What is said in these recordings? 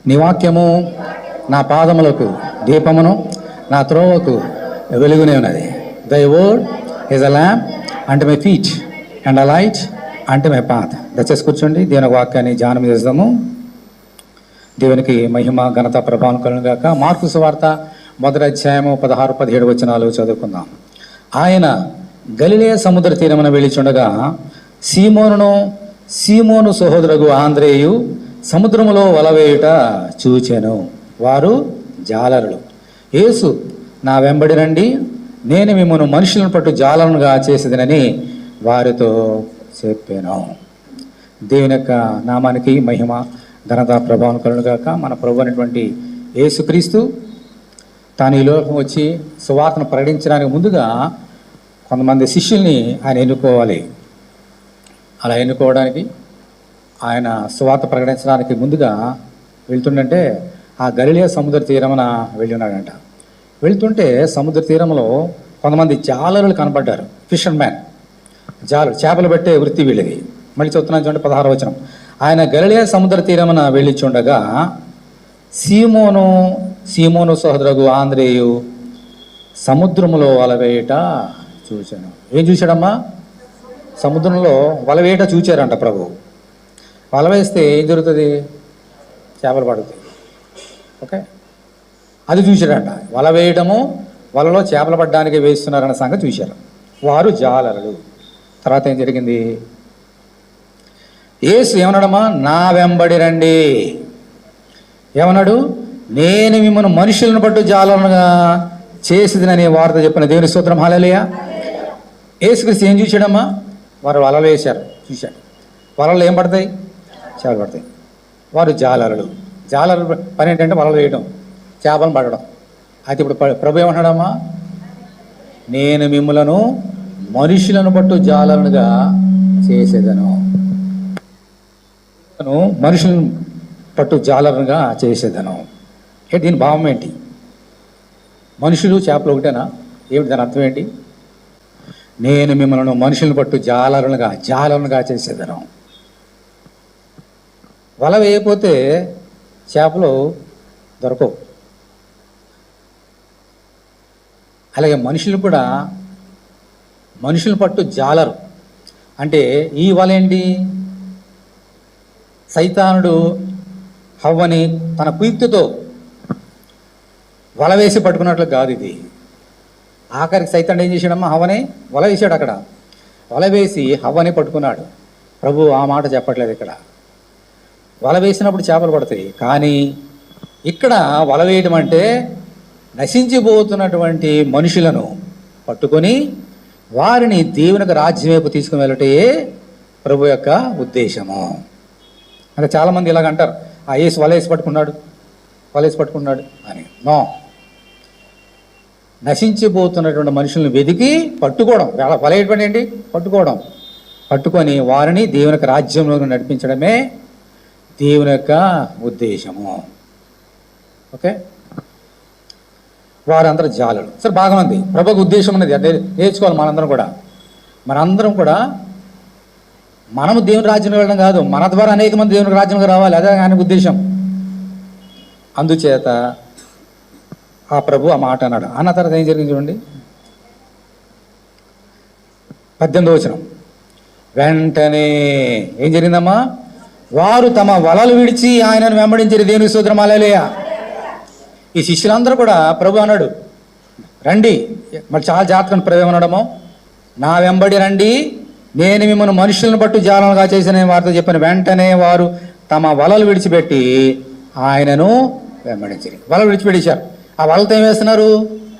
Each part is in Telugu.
నీ వాక్యము నా పాదములకు దీపమును, నా త్రోవకు వెలుగునే ఉన్నది. Thy word is a lamp unto my feet and a light unto my path. దయచేసి కూర్చోండి, దేవుని వాక్యాన్ని ధ్యానం చేద్దాము. దేవునికి మహిమ ఘనత ప్రభావం కలుగును గాక. మార్కు సువార్త 1వ అధ్యాయము 16-17 వచనాలు చదువుకుందాం. ఆయన గలిలయ సముద్ర తీరమున వెళ్ళిచుండగా సీమోను సహోదరుగు ఆంద్రేయు సముద్రములో వలవేయుట చూచెను. వారు జాలరులు. యేసు, నా వెంబడి రండి, నేను మిమ్మల్ని మనుషులను పట్టు జాలరులుగా చేసేదనని వారితో చెప్పాను. దేవుని యొక్క నామానికి మహిమ ఘనత ప్రభావం కలుగును గాక. మన ప్రభు అయినటువంటి యేసుక్రీస్తు తాను ఈ లోకం వచ్చి సువార్తను ప్రకటించడానికి ముందుగా కొంతమంది శిష్యుల్ని ఆయన ఎన్నుకోవాలి. అలా ఎన్నుకోవడానికి ఆయన సువార్త ప్రకటించడానికి ముందుగా వెళ్తుండంటే ఆ గలిలయ సముద్ర తీరమున వెళ్ళి ఉన్నాడంట. వెళ్తుంటే సముద్ర తీరంలో కొంతమంది జాలరులు కనబడ్డారు. ఫిషర్ మ్యాన్, జాలరు, చేపలు పట్టే వృత్తి వీళ్ళది. మళ్ళీ చెప్తున్నాను చూడండి, 16వ వచనం. ఆయన గలిలయ సముద్ర తీరమున వెళ్ళిచుండగా సీమోను సహోదరుగు ఆంద్రేయు సముద్రములో వలవేయట చూశాను. ఏం చూశాడమ్మా? సముద్రంలో వలవేయట చూచారంట ప్రభు. వల వేస్తే ఏం జరుగుతుంది? చేపలు పడుతాయి. ఓకే, అది చూశారంట. వల వేయడము, వలలో చేపలు పడ్డానికి వేస్తున్నారన్న సంగతి చూశారు. వారు జాలరులు. తర్వాత ఏం జరిగింది? యేసు ఏమన్నాడమ్మా? నా వెంబడి రండి. ఏమన్నాడు? నేను మిమ్మల్ని మనుషులను పట్టు జాలరులుగా చేసేదిననే వార్త చెప్పిన దేవుని స్తోత్రం. హల్లెలూయా. యేసుక్రీస్తు ఏం చూశాడమ్మా? వారు వలలు వేశారు, చూశాడు. వలలు ఏం పడతాయి? చేపలు పడతాయి. వారు జాలరులు. జాలరు పని ఏంటంటే వలలు వేయడం, చేపలను పడడం. అయితే ఇప్పుడు ప్రభు ఏమంటాడమ్మా? నేను మిమ్మలను మనుషులను పట్టు జాలరులుగా చేసేదను. మనుషులను పట్టు జాలరుగా చేసేదను. దీని భావం ఏంటి? మనుషులు చేపలు ఒకటేనా? ఏమిటి దాని అర్థం ఏంటి? నేను మిమ్మల్ని మనుషులను పట్టు జాలరులుగా చేసేదను. వల వేయకపోతే చేపలు దొరకవు. అలాగే మనుషులు కూడా మనుషులు పట్టు జాలరు. అంటే ఈ వల ఏంటి? సైతానుడు హవ్వని తన కుయుక్తితో వల వేసి పట్టుకున్నట్లు కాదు ఇది. ఆఖరికి సైతానుడు ఏం చేశాడమ్మా? హవ్వని వల వేసాడు. అక్కడ వల వేసి హవ్వని పట్టుకున్నాడు. ప్రభు ఆ మాట చెప్పట్లేదు. ఇక్కడ వల వేసినప్పుడు చేపలు పడతాయి, కానీ ఇక్కడ వల వేయడం అంటే నశించిపోతున్నటువంటి మనుషులను పట్టుకొని వారిని దేవునికి రాజ్యం వైపు తీసుకుని వెళ్ళటే ప్రభు యొక్క ఉద్దేశము. అంటే చాలామంది ఇలాగ అంటారు, ఆ యేసు వలేసి పట్టుకున్నాడు అని. నో, నశించిపోతున్నటువంటి మనుషులను వెతికి పట్టుకోవడం. వలేయటువంటి ఏంటి? పట్టుకొని వారిని దేవునికి రాజ్యంలో నడిపించడమే దేవుని యొక్క ఉద్దేశము. ఓకే, వారందరూ జాలరు. సరే, బాగా ఉంది. ప్రభుకు ఉద్దేశం ఉన్నది అదే నేర్చుకోవాలి మనందరం కూడా. మనము దేవుని రాజ్యంలో వెళ్ళడం కాదు, మన ద్వారా అనేక మంది దేవునికి రాజ్యంలో రావాలి. అదే ఆయన ఉద్దేశం. అందుచేత ఆ ప్రభు ఆ మాట అన్నాడు. అన్న తర్వాత ఏం జరిగింది చూడండి, 18వ వచనం. వెంటనే ఏం జరిగిందమ్మా? వారు తమ వలలు విడిచి ఆయనను వెంబడించారు. దేవుని స్తోత్రం. హల్లెలూయా. ఈ శిష్యులందరూ కూడా ప్రభు అన్నాడు రండి. మరి చాలా జాగ్రత్తగా ప్రభు ఏమన్నాడమో, నా వెంబడి రండి, నేను మిమ్మల్ని మనుషులను పట్టు జాలరులుగా చేసిన వారితో చెప్పిన. వెంటనే వారు తమ వలలు విడిచిపెట్టి ఆయనను వెంబడించారు. వలలు విడిచిపెట్టేశారు. ఆ వలతో ఏం వేస్తున్నారు?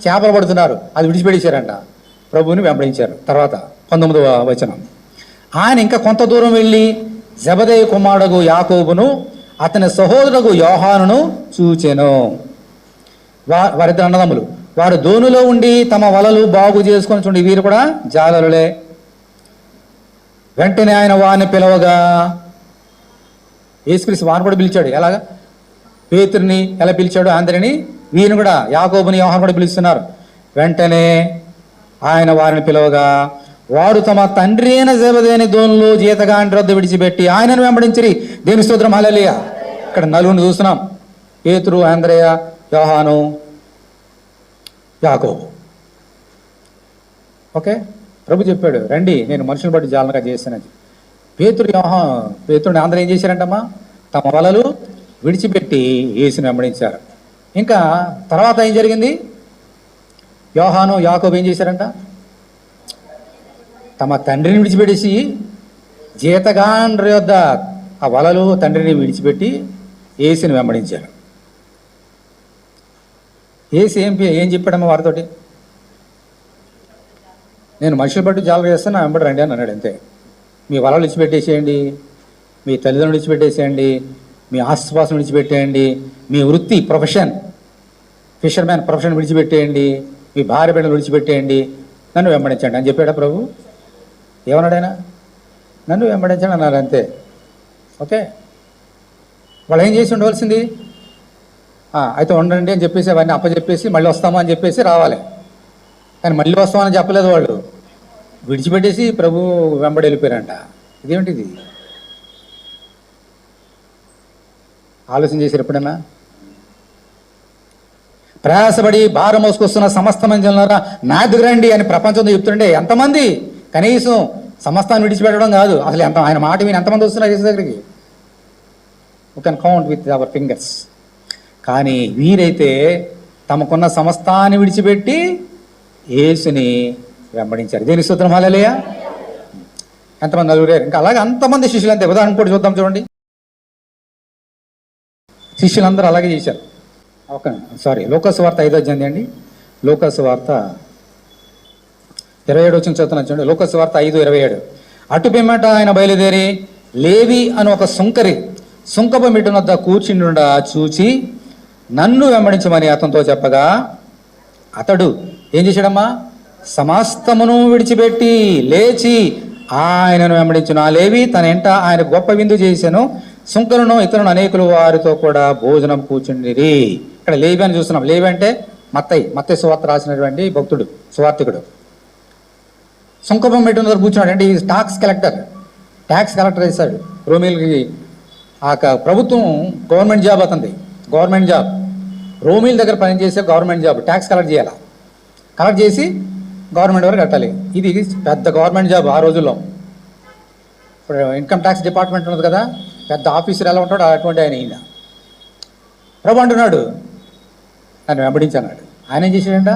చేపలు పడుతున్నారు. అది విడిచిపెట్టేశారంట. ప్రభువుని వెంబడించారు. తర్వాత 19వ వచనం. ఆయన ఇంకా కొంత దూరం వెళ్ళి జెబెదయి కుమారుడు యాకోబును అతని సహోదరుడు యోహానును చూచెను. వారిద్దరు అన్నదమ్ములు. వారు దోణిలో ఉండి తమ వలలు బాగు చేసుకొని చూడండి, వీరు కూడా జాలరులే. వెంటనే ఆయన వారిని పిలవగా, యేసుక్రీస్తు వారిని కూడా పిలిచాడు. ఎలాగా? పేతురుని ఎలా పిలిచాడు, అందరిని, వీరిని కూడా, యాకోబుని యోహాను కూడా పిలుస్తున్నారు. వెంటనే ఆయన వారిని పిలవగా వారు తమ తండ్రి అయిన జెబెదయి దోణిలో జీతగాని రొద్ద విడిచిపెట్టి ఆయనను వెంబడించిరి. దేవుని స్తోత్రం. హల్లెలూయా. ఇక్కడ నలుగురిని చూస్తున్నాం. పేతురు, ఆంద్రేయ, యోహాను, యాకోబు. ఓకే, ప్రభు చెప్పాడు రండి నేను మనుషులను బట్టి జాలనగా చేస్తానని. పేతురుని ఆంధ్ర ఏం చేశారంటమ్మా? తమ వలలు విడిచిపెట్టి యేసుని వెంబడించారు. ఇంకా తర్వాత ఏం జరిగింది? యోహాను, యాకోబు ఏం చేశారంట? తమ తండ్రిని విడిచిపెట్టేసి జీతగాండ్రి యొద్ద ఆ వలలు తండ్రిని విడిచిపెట్టి యేసుని వెంబడించారు. యేసు ఏం చెప్పాడమ్మా వారితోటి? నేను మనుషులు బట్టి జాలన చేస్తాను, నా వెంబడి రండి అని అన్నాడు. అంతే. మీ వలలు విడిచిపెట్టేసేయండి, మీ తల్లిదండ్రులు విడిచిపెట్టేసేయండి, మీ ఆస్తిపాస్తులు విడిచిపెట్టేయండి, మీ వృత్తి ప్రొఫెషన్ ఫిషర్మ్యాన్ ప్రొఫెషన్ విడిచిపెట్టేయండి, మీ భార్య బిడ్డలు విడిచిపెట్టేయండి, నన్ను వెంబడించండి అని చెప్పాడా ప్రభు? ఏమన్నాడు ఆయన? నన్ను వెంబడించండి అన్నారు. అంతే. ఓకే, వాళ్ళు ఏం చేసి ఉండవలసింది? అయితే ఉండండి అని చెప్పేసి అవన్నీ అప్పచెప్పేసి మళ్ళీ వస్తామా అని చెప్పేసి రావాలి. కానీ మళ్ళీ వస్తామని చెప్పలేదు వాళ్ళు. విడిచిపెట్టేసి ప్రభు వెంబడి వెళ్ళిపోయారంట. ఇదేమిటిది? ఆలోచన చేశారు ఎప్పుడన్నా? ప్రయాసపడి భారం మోసుకొస్తున్న సమస్త మందిలారా నా దగ్గర రండి అని ప్రపంచంతో చెప్తుంటే ఎంతమంది? కనీసం సమస్తాన్ని విడిచిపెట్టడం కాదు, అసలు ఎంత ఆయన మాట విని ఎంతమంది వస్తున్నారు యేసు దగ్గరికి? You can count with our fingers. కానీ వీరైతే తమకున్న సమస్తాన్ని విడిచిపెట్టి యేసుని వెంబడించారు. దేని స్తోత్రం, హల్లెలూయా. ఎంతమంది? నలుగురు. ఇంకా అలాగే అంతమంది శిష్యులు అంతే. ఉదాహరణ కూడా చూద్దాం చూడండి. శిష్యులందరూ అలాగే చేశారు. లూకాసు వార్త 5వ అధ్యాయం అండి. లూకాసు వార్త 27 వచ్చిన చదువుతున్నాను చూడండి. లూకాసు వార్త 5:27. అటు పిమ్మట ఆయన బయలుదేరి లేవి అని ఒక సుంకపు మిట్టు వద్ద కూర్చుండుండా చూచి నన్ను వెంబడించమని అతనితో చెప్పగా అతడు ఏం చేశాడమ్మా? సమస్తమును విడిచిపెట్టి లేచి ఆయనను వెంబడించును. ఆ లేవి తన ఎంట ఆయన గొప్ప విందు చేశాను. సుంకలను ఇతరులను అనేకులు వారితో కూడా భోజనం కూర్చుండిరి. ఇక్కడ లేవి అని చూస్తున్నాం. లేవి అంటే మత్తయి సువార్త రాసినటువంటి భక్తుడు, సువార్తికుడు. సుంకపం పెట్టిన దగ్గర కూర్చున్నాడు. అంటే ఈ ట్యాక్స్ కలెక్టర్ వేశాడు రోమిల్కి. ఆ ప్రభుత్వం గవర్నమెంట్ జాబ్ అతనిది, గవర్నమెంట్ జాబ్. రోమిల్ దగ్గర పనిచేసే గవర్నమెంట్ జాబ్. ట్యాక్స్ కలెక్ట్ చేసి గవర్నమెంట్ వరకు కట్టాలి. ఇది పెద్ద గవర్నమెంట్ జాబ్ ఆ రోజుల్లో. ఇప్పుడు ఇన్కమ్ ట్యాక్స్ డిపార్ట్మెంట్ ఉన్నది కదా, పెద్ద ఆఫీసర్ ఎలా ఉంటాడో అటువంటి ఆయన. ప్రభు అంటున్నాడు నన్ను వెంబడించన్నాడు. ఆయన ఏం చేశాడంట?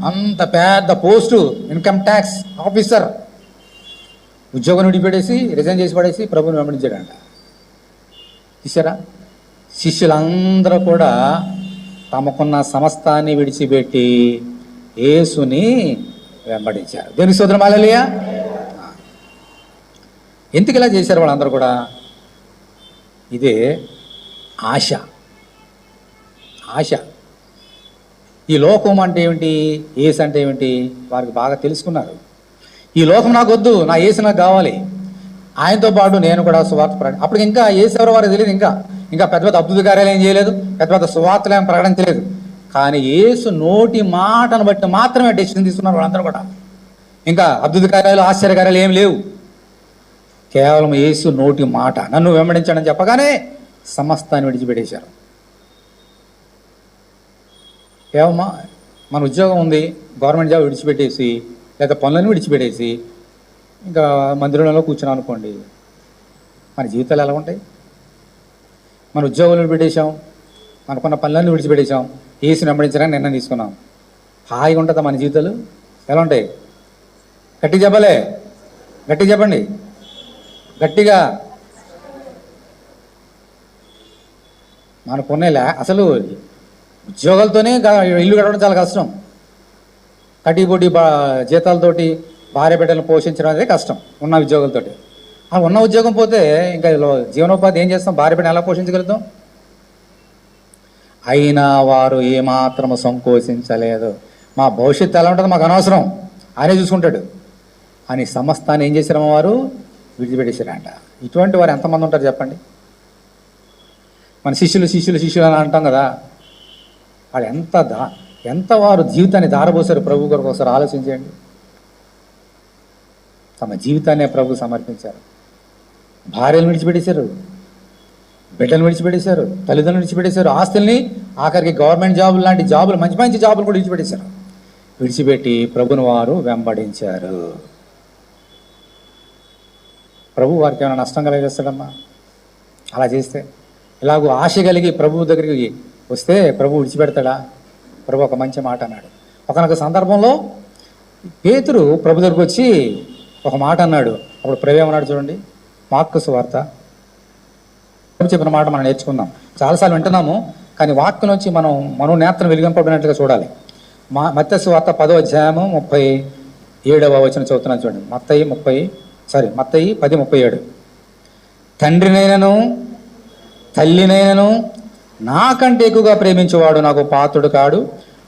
అంత పెద్ద పోస్టు, ఇన్కమ్ ట్యాక్స్ ఆఫీసర్, ఉద్యోగం విడిపెట్టేసి రిజైన్ చేసి పడేసి ప్రభుని వెంబడించాడంట. చూసారా? శిష్యులందరూ కూడా తమకున్న సమస్తాన్ని విడిచిపెట్టి యేసుని వెంబడించారు. దేవుని స్తోత్రం, హల్లెలూయా. ఎందుకు ఇలా చేశారు వాళ్ళందరూ కూడా? ఇదే ఆశ. ఈ లోకం అంటే ఏమిటి, యేసు అంటే ఏమిటి వారికి బాగా తెలుసుకున్నారు. ఈ లోకం నాకు వద్దు, నా యేసు నాకు కావాలి. ఆయనతో పాటు నేను కూడా సువార్త ప్రకటన. అప్పుడు ఇంకా యేసు ఎవరో వారికి తెలియదు. ఇంకా పెద్ద పెద్ద అద్భుత కార్యాలు ఏం చేయలేదు, పెద్ద పెద్ద సువార్తలు ఏం ప్రకటించలేదు. కానీ యేసు నోటి మాటను బట్టి మాత్రమే డెసిషన్ తీసుకున్నారు వాళ్ళందరూ కూడా. ఇంకా అద్భుత కార్యాలు, ఆశ్చర్యకార్యాలు ఏం లేవు. కేవలం యేసు నోటి మాట, నన్ను వెంబడించడం చెప్పగానే సమస్తాన్ని విడిచిపెట్టేశారు. ఏమమ్మా, మన ఉద్యోగం ఉంది, గవర్నమెంట్ జాబ్ విడిచిపెట్టేసి లేదా పనులను విడిచిపెట్టేసి ఇంకా మందిరంలో కూర్చున్నాం అనుకోండి, మన జీవితాలు ఎలా ఉంటాయి? మన ఉద్యోగాలను పెట్టేశాం, మనకున్న పనులన్నీ విడిచిపెట్టేశాం, యేసుని వెంబడించడానికి నిర్ణయం తీసుకున్నాం. హాయిగా ఉంటుందా మన జీవితాలు? ఎలా ఉంటాయి? గట్టిగా చెప్పలే, గట్టిగా చెప్పండి, గట్టిగా. మనకున్న అసలు ఉద్యోగాలతోనే ఇల్లు గడవడం చాలా కష్టం. కటిపోటీ జీతాలతోటి భార్య బిడ్డలను పోషించడం అనేది కష్టం ఉన్న ఉద్యోగాలతోటి. ఆ ఉన్న ఉద్యోగం పోతే ఇంకా జీవనోపాధి ఏం చేస్తాం? భార్య బిడ్డను ఎలా పోషించగలుగుతాం? అయినా వారు ఏమాత్రము సంకోచించలేదు. మా భవిష్యత్తు ఎలా ఉంటుందో మాకు అనవసరం, ఆయనే చూసుకుంటాడు అని సమస్తాన్ని ఏం చేశారమ్మ వారు? విడిచిపెట్టేశారంట. ఇటువంటి వారు ఎంతమంది ఉంటారు చెప్పండి? మన శిష్యులు అని అంటాం కదా, వాళ్ళు ఎంత వారు జీవితాన్ని దారబోసారు ప్రభు కొరకు ఒకసారి ఆలోచించండి. తమ జీవితాన్ని ప్రభు సమర్పించారు. భార్యలు విడిచిపెట్టేశారు, బిడ్డలు విడిచిపెట్టేశారు, తల్లిదండ్రులు విడిచిపెట్టేశారు, ఆస్తుల్ని, ఆఖరికి గవర్నమెంట్ జాబులు లాంటి జాబులు, మంచి మంచి జాబులు కూడా విడిచిపెట్టేశారు. విడిచిపెట్టి ప్రభుని వారు వెంబడించారు. ప్రభు వారికి ఏమైనా నష్టం కలిగేస్తాడమ్మా అలా చేస్తే? ఇలాగూ ఆశ కలిగి ప్రభు దగ్గరికి వస్తే ప్రభు విడిచిపెడతాడా? ప్రభు ఒక మంచి మాట అన్నాడు. ఒకనొక సందర్భంలో పేతురు ప్రభు దగ్గరికి వచ్చి ఒక మాట అన్నాడు. అప్పుడు ప్రభు ఏమన్నాడు చూడండి, మార్కు సువార్త చెప్పిన మాట మనం నేర్చుకుందాం. చాలాసార్లు వింటున్నాము, కానీ వాక్యం నుంచి మనం మనోనేత్రం వెలిగింపబడినట్లుగా చూడాలి. మత్తయి సువార్త 10వ అధ్యాయము 37వ వచనం చదువుతున్నాను చూడండి. మత్తయి 10:37. తండ్రినైనను తల్లినైనను నాకంటే ఎక్కువగా ప్రేమించేవాడు నాకు పాత్రుడు కాడు,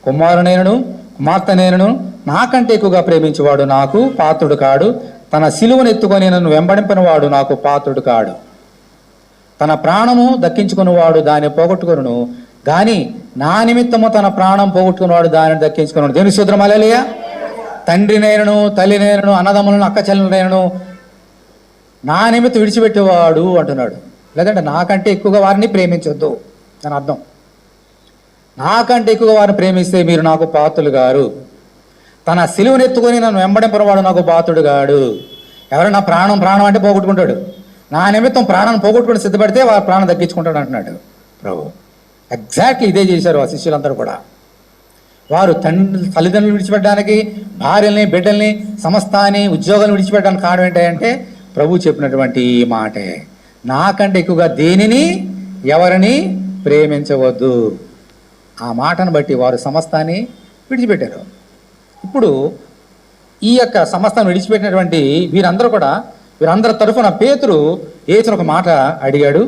కుమారునైనను కుమార్తెనైనను నాకంటే ఎక్కువగా ప్రేమించేవాడు నాకు పాత్రుడు కాడు, తన సిలువను ఎత్తుకొని నన్ను వెంబడింపిన వాడు నాకు పాత్రుడు కాడు, తన ప్రాణము దక్కించుకున్నవాడు దాన్ని పోగొట్టుకొనును, కానీ నా నిమిత్తము తన ప్రాణం పోగొట్టుకున్నవాడు దానిని దక్కించుకున్నాడు. దేవుని స్తోత్రం. హల్లెలూయా. తండ్రినైనను తల్లినైనను అన్నదమ్ములను అక్క చెల్లెలనైనను నా నిమిత్తం విడిచిపెట్టేవాడు అంటున్నాడు. లేదంటే నాకంటే ఎక్కువగా వారిని ప్రేమించొద్దు అని అర్థం. నాకంటే ఎక్కువగా వారిని ప్రేమిస్తే మీరు నాకు పాత్రులు గారు. తన సిలువను ఎత్తుకొని నన్ను వెంబడింపవాడు నాకు పాత్రుడు గాడు. ఎవరైనా ప్రాణం అంటే పోగొట్టుకుంటాడు. నా నిమిత్తం ప్రాణాన్ని పోగొట్టుకుని సిద్ధపడితే వారు ప్రాణం దక్కించుకుంటాడు అంటున్నాడు ప్రభు. ఎగ్జాక్ట్లీ ఇదే చేశారు ఆ శిష్యులందరూ కూడా. వారు తల్లిదండ్రులు విడిచిపెట్టడానికి, భార్యల్ని, బిడ్డల్ని, సమస్తాన్ని, ఉద్యోగాలను విడిచిపెట్టడానికి కారణం ఏంటంటే ప్రభు చెప్పినటువంటి ఈ మాటే, నాకంటే ఎక్కువగా దేనిని ఎవరిని ప్రేమించవద్దు. ఆ మాటను బట్టి వారు సమస్తాన్ని విడిచిపెట్టారు. ఇప్పుడు ఈ యొక్క సమస్తాన్ని విడిచిపెట్టినటువంటి వీరందరి తరఫున పేతురు యేసును ఒక మాట అడిగాడు.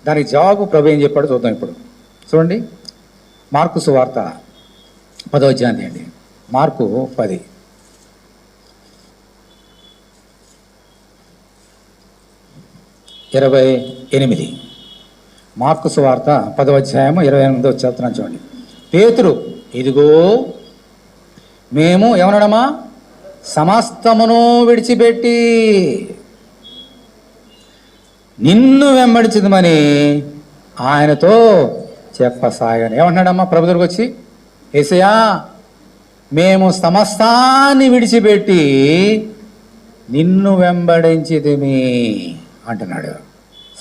దానికి జవాబు ప్రభు ఏం చెప్పాడు చూద్దాం. ఇప్పుడు చూడండి, మార్కు సువార్త 10వ అధ్యాయం అండి. మార్కు 10:28. మార్కు సువార్త 10వ అధ్యాయము 28వ చెప్తున్నాను చూడండి. పేతురు, ఇదిగో మేము ఏమన్నాడమ్మా, సమస్తమును విడిచిపెట్టి నిన్ను వెంబడించదమని ఆయనతో చెప్పసాగాను. ఏమంటున్నాడమ్మా ప్రభు దగ్గరకు వచ్చి, యేసయ్యా మేము సమస్తాన్ని విడిచిపెట్టి నిన్ను వెంబడించితిమి అంటున్నాడు.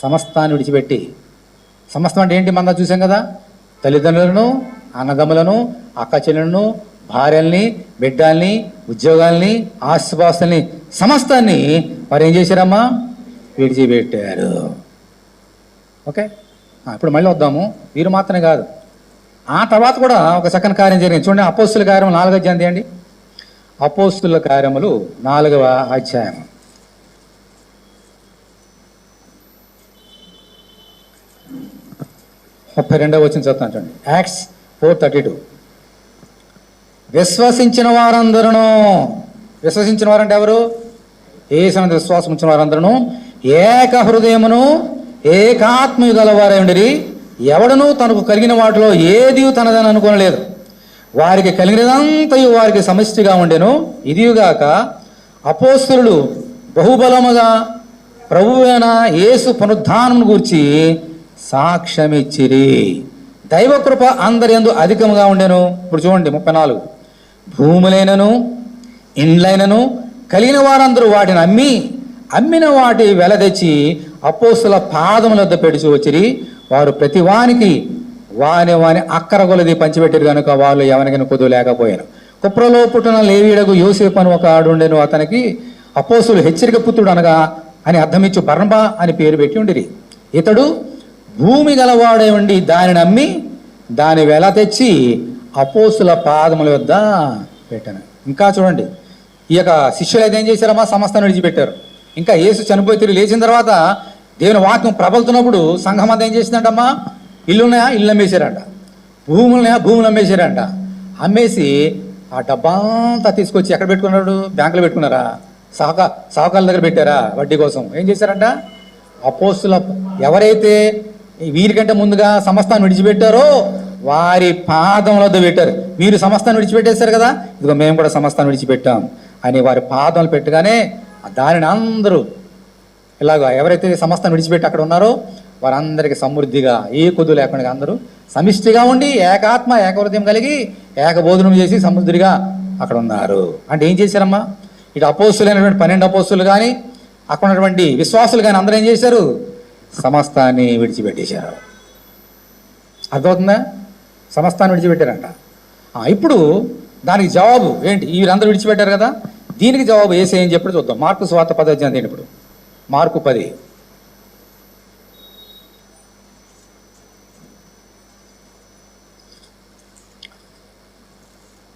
సమస్తాన్ని విడిచిపెట్టి, సమస్తం అంటే ఏంటి? మనం చూసాం కదా, తల్లిదండ్రులను, అన్నదమ్ములను, అక్క చెల్లెలను, భార్యల్ని, బిడ్డల్ని, ఉద్యోగాల్ని, ఆస్తిపాస్తుల్ని, సమస్తాన్ని వారు ఏం చేశారమ్మా, విడిచిపెట్టారు. ఓకే, ఇప్పుడు మళ్ళీ వద్దాము. వీరు మాత్రమే కాదు, ఆ తర్వాత కూడా ఒక చక్కని కార్యం జరిగింది. చూడండి, అపోస్తుల కార్యములు 4వ అధ్యాయం తీయండి. అపోస్తుల కార్యములు 4వ అధ్యాయం 32వ వచనం చదువుతాను చూడండి. యాక్ట్స్ 4:32. విశ్వసించిన వారంటే ఎవరు? యేసునందు విశ్వాసం ఉంచిన వారందరూ ఏక హృదయమును ఏకాత్మయు గలవారై ఉండిరి. ఎవడనూ తనకు కలిగిన వాటిలో ఏది తనదని అనుకోనలేదు. వారికి కలిగినదంతయు వారికి సమష్టిగా ఉండెను. ఇదిగాక అపోస్తలులు బహుబలముగా ప్రభువైన యేసు పునరుద్ధానమును గూర్చి సాక్ష్యమిచ్చిరి. దైవకృప అందరి యందు అధికముగా ఉండెను. ఇప్పుడు చూడండి 34. భూములైనను ఇండ్లైనను కలిగిన వారందరూ వాటిని అమ్మిన వాటి వెల తెచ్చి అపోస్తుల పాదముల వద్ద పెడిచి వచ్చిరి. వారు ప్రతి వానికి వాని అక్కర కొలది పంచిపెట్టారు కనుక వాళ్ళు ఎవరికైనా కొద్దు లేకపోయాను. కుప్రలో పుట్టిన లేవీయుడగు యోసేపు అని ఒక ఆడుండెను. అతనికి అపోస్తులు హెచ్చరిక పుత్రుడు అనగా అని అర్థమిచ్చు బర్నబా అని పేరు పెట్టి ఉండిరి. ఇతడు భూమి గలవాడై ఉండి దానిని అమ్మి దాని వెల తెచ్చి అపోస్తుల పాదముల వద్ద పెట్టాను. ఇంకా చూడండి, ఈ యొక్క శిష్యులు అయితే ఏం చేశారమ్మా, సమస్తాన్ని విడిచిపెట్టారు. ఇంకా యేసు చనిపోయి తిరిగి లేచిన తర్వాత దేవుని వాక్యం ప్రబలుతున్నప్పుడు సంఘం అంతా ఏం చేసిందంటమ్మా, ఇల్లున్నాయా, ఇల్లు అమ్మేశారంట, భూములు అమ్మేశారంట. అమ్మేసి ఆ డబ్బాంతా తీసుకొచ్చి ఎక్కడ పెట్టుకున్నాడు? బ్యాంకులో పెట్టుకున్నారా? సాహకాల దగ్గర పెట్టారా? వడ్డీ కోసం. ఏం చేశారంట? అపోస్తుల ఎవరైతే వీరికంటే ముందుగా సమస్తాన్ని విడిచిపెట్టారో వారి పాదముల వద్ద పెట్టారు. మీరు సమస్తాన్ని విడిచిపెట్టేశారు కదా, ఇదిగో మేము కూడా సమస్తాన్ని విడిచిపెట్టాం అని వారి పాదములు పెట్టగానే దానిని అందరూ ఇలాగా ఎవరైతే సమస్తాన్ని విడిచిపెట్టి అక్కడ ఉన్నారో వారందరికీ సమృద్ధిగా ఏ కొద్దు లేకుండా అందరూ సమిష్టిగా ఉండి ఏకాత్మ ఏకహృదయం కలిగి ఏకబోధనం చేసి సమృద్ధిగా అక్కడ ఉన్నారు. అంటే ఏం చేశారమ్మా? ఇటు అపోస్తులైనటువంటి 12 అపోస్తులు కానీ అక్కడ ఉన్నటువంటి విశ్వాసులు కానీ అందరూ ఏం చేశారు? సమస్తాన్ని విడిచిపెట్టేశారు. అర్థమవుతుందా? సమస్తాన్ని విడిచిపెట్టారంట. ఇప్పుడు దానికి జవాబు ఏంటి? వీరందరూ విడిచిపెట్టారు కదా, దీనికి జవాబు యేసయ్య ఏం చెప్పాడు చూద్దాం. మార్కు సువార్త 10వ అధ్యాయం ఇప్పుడు మార్కు 10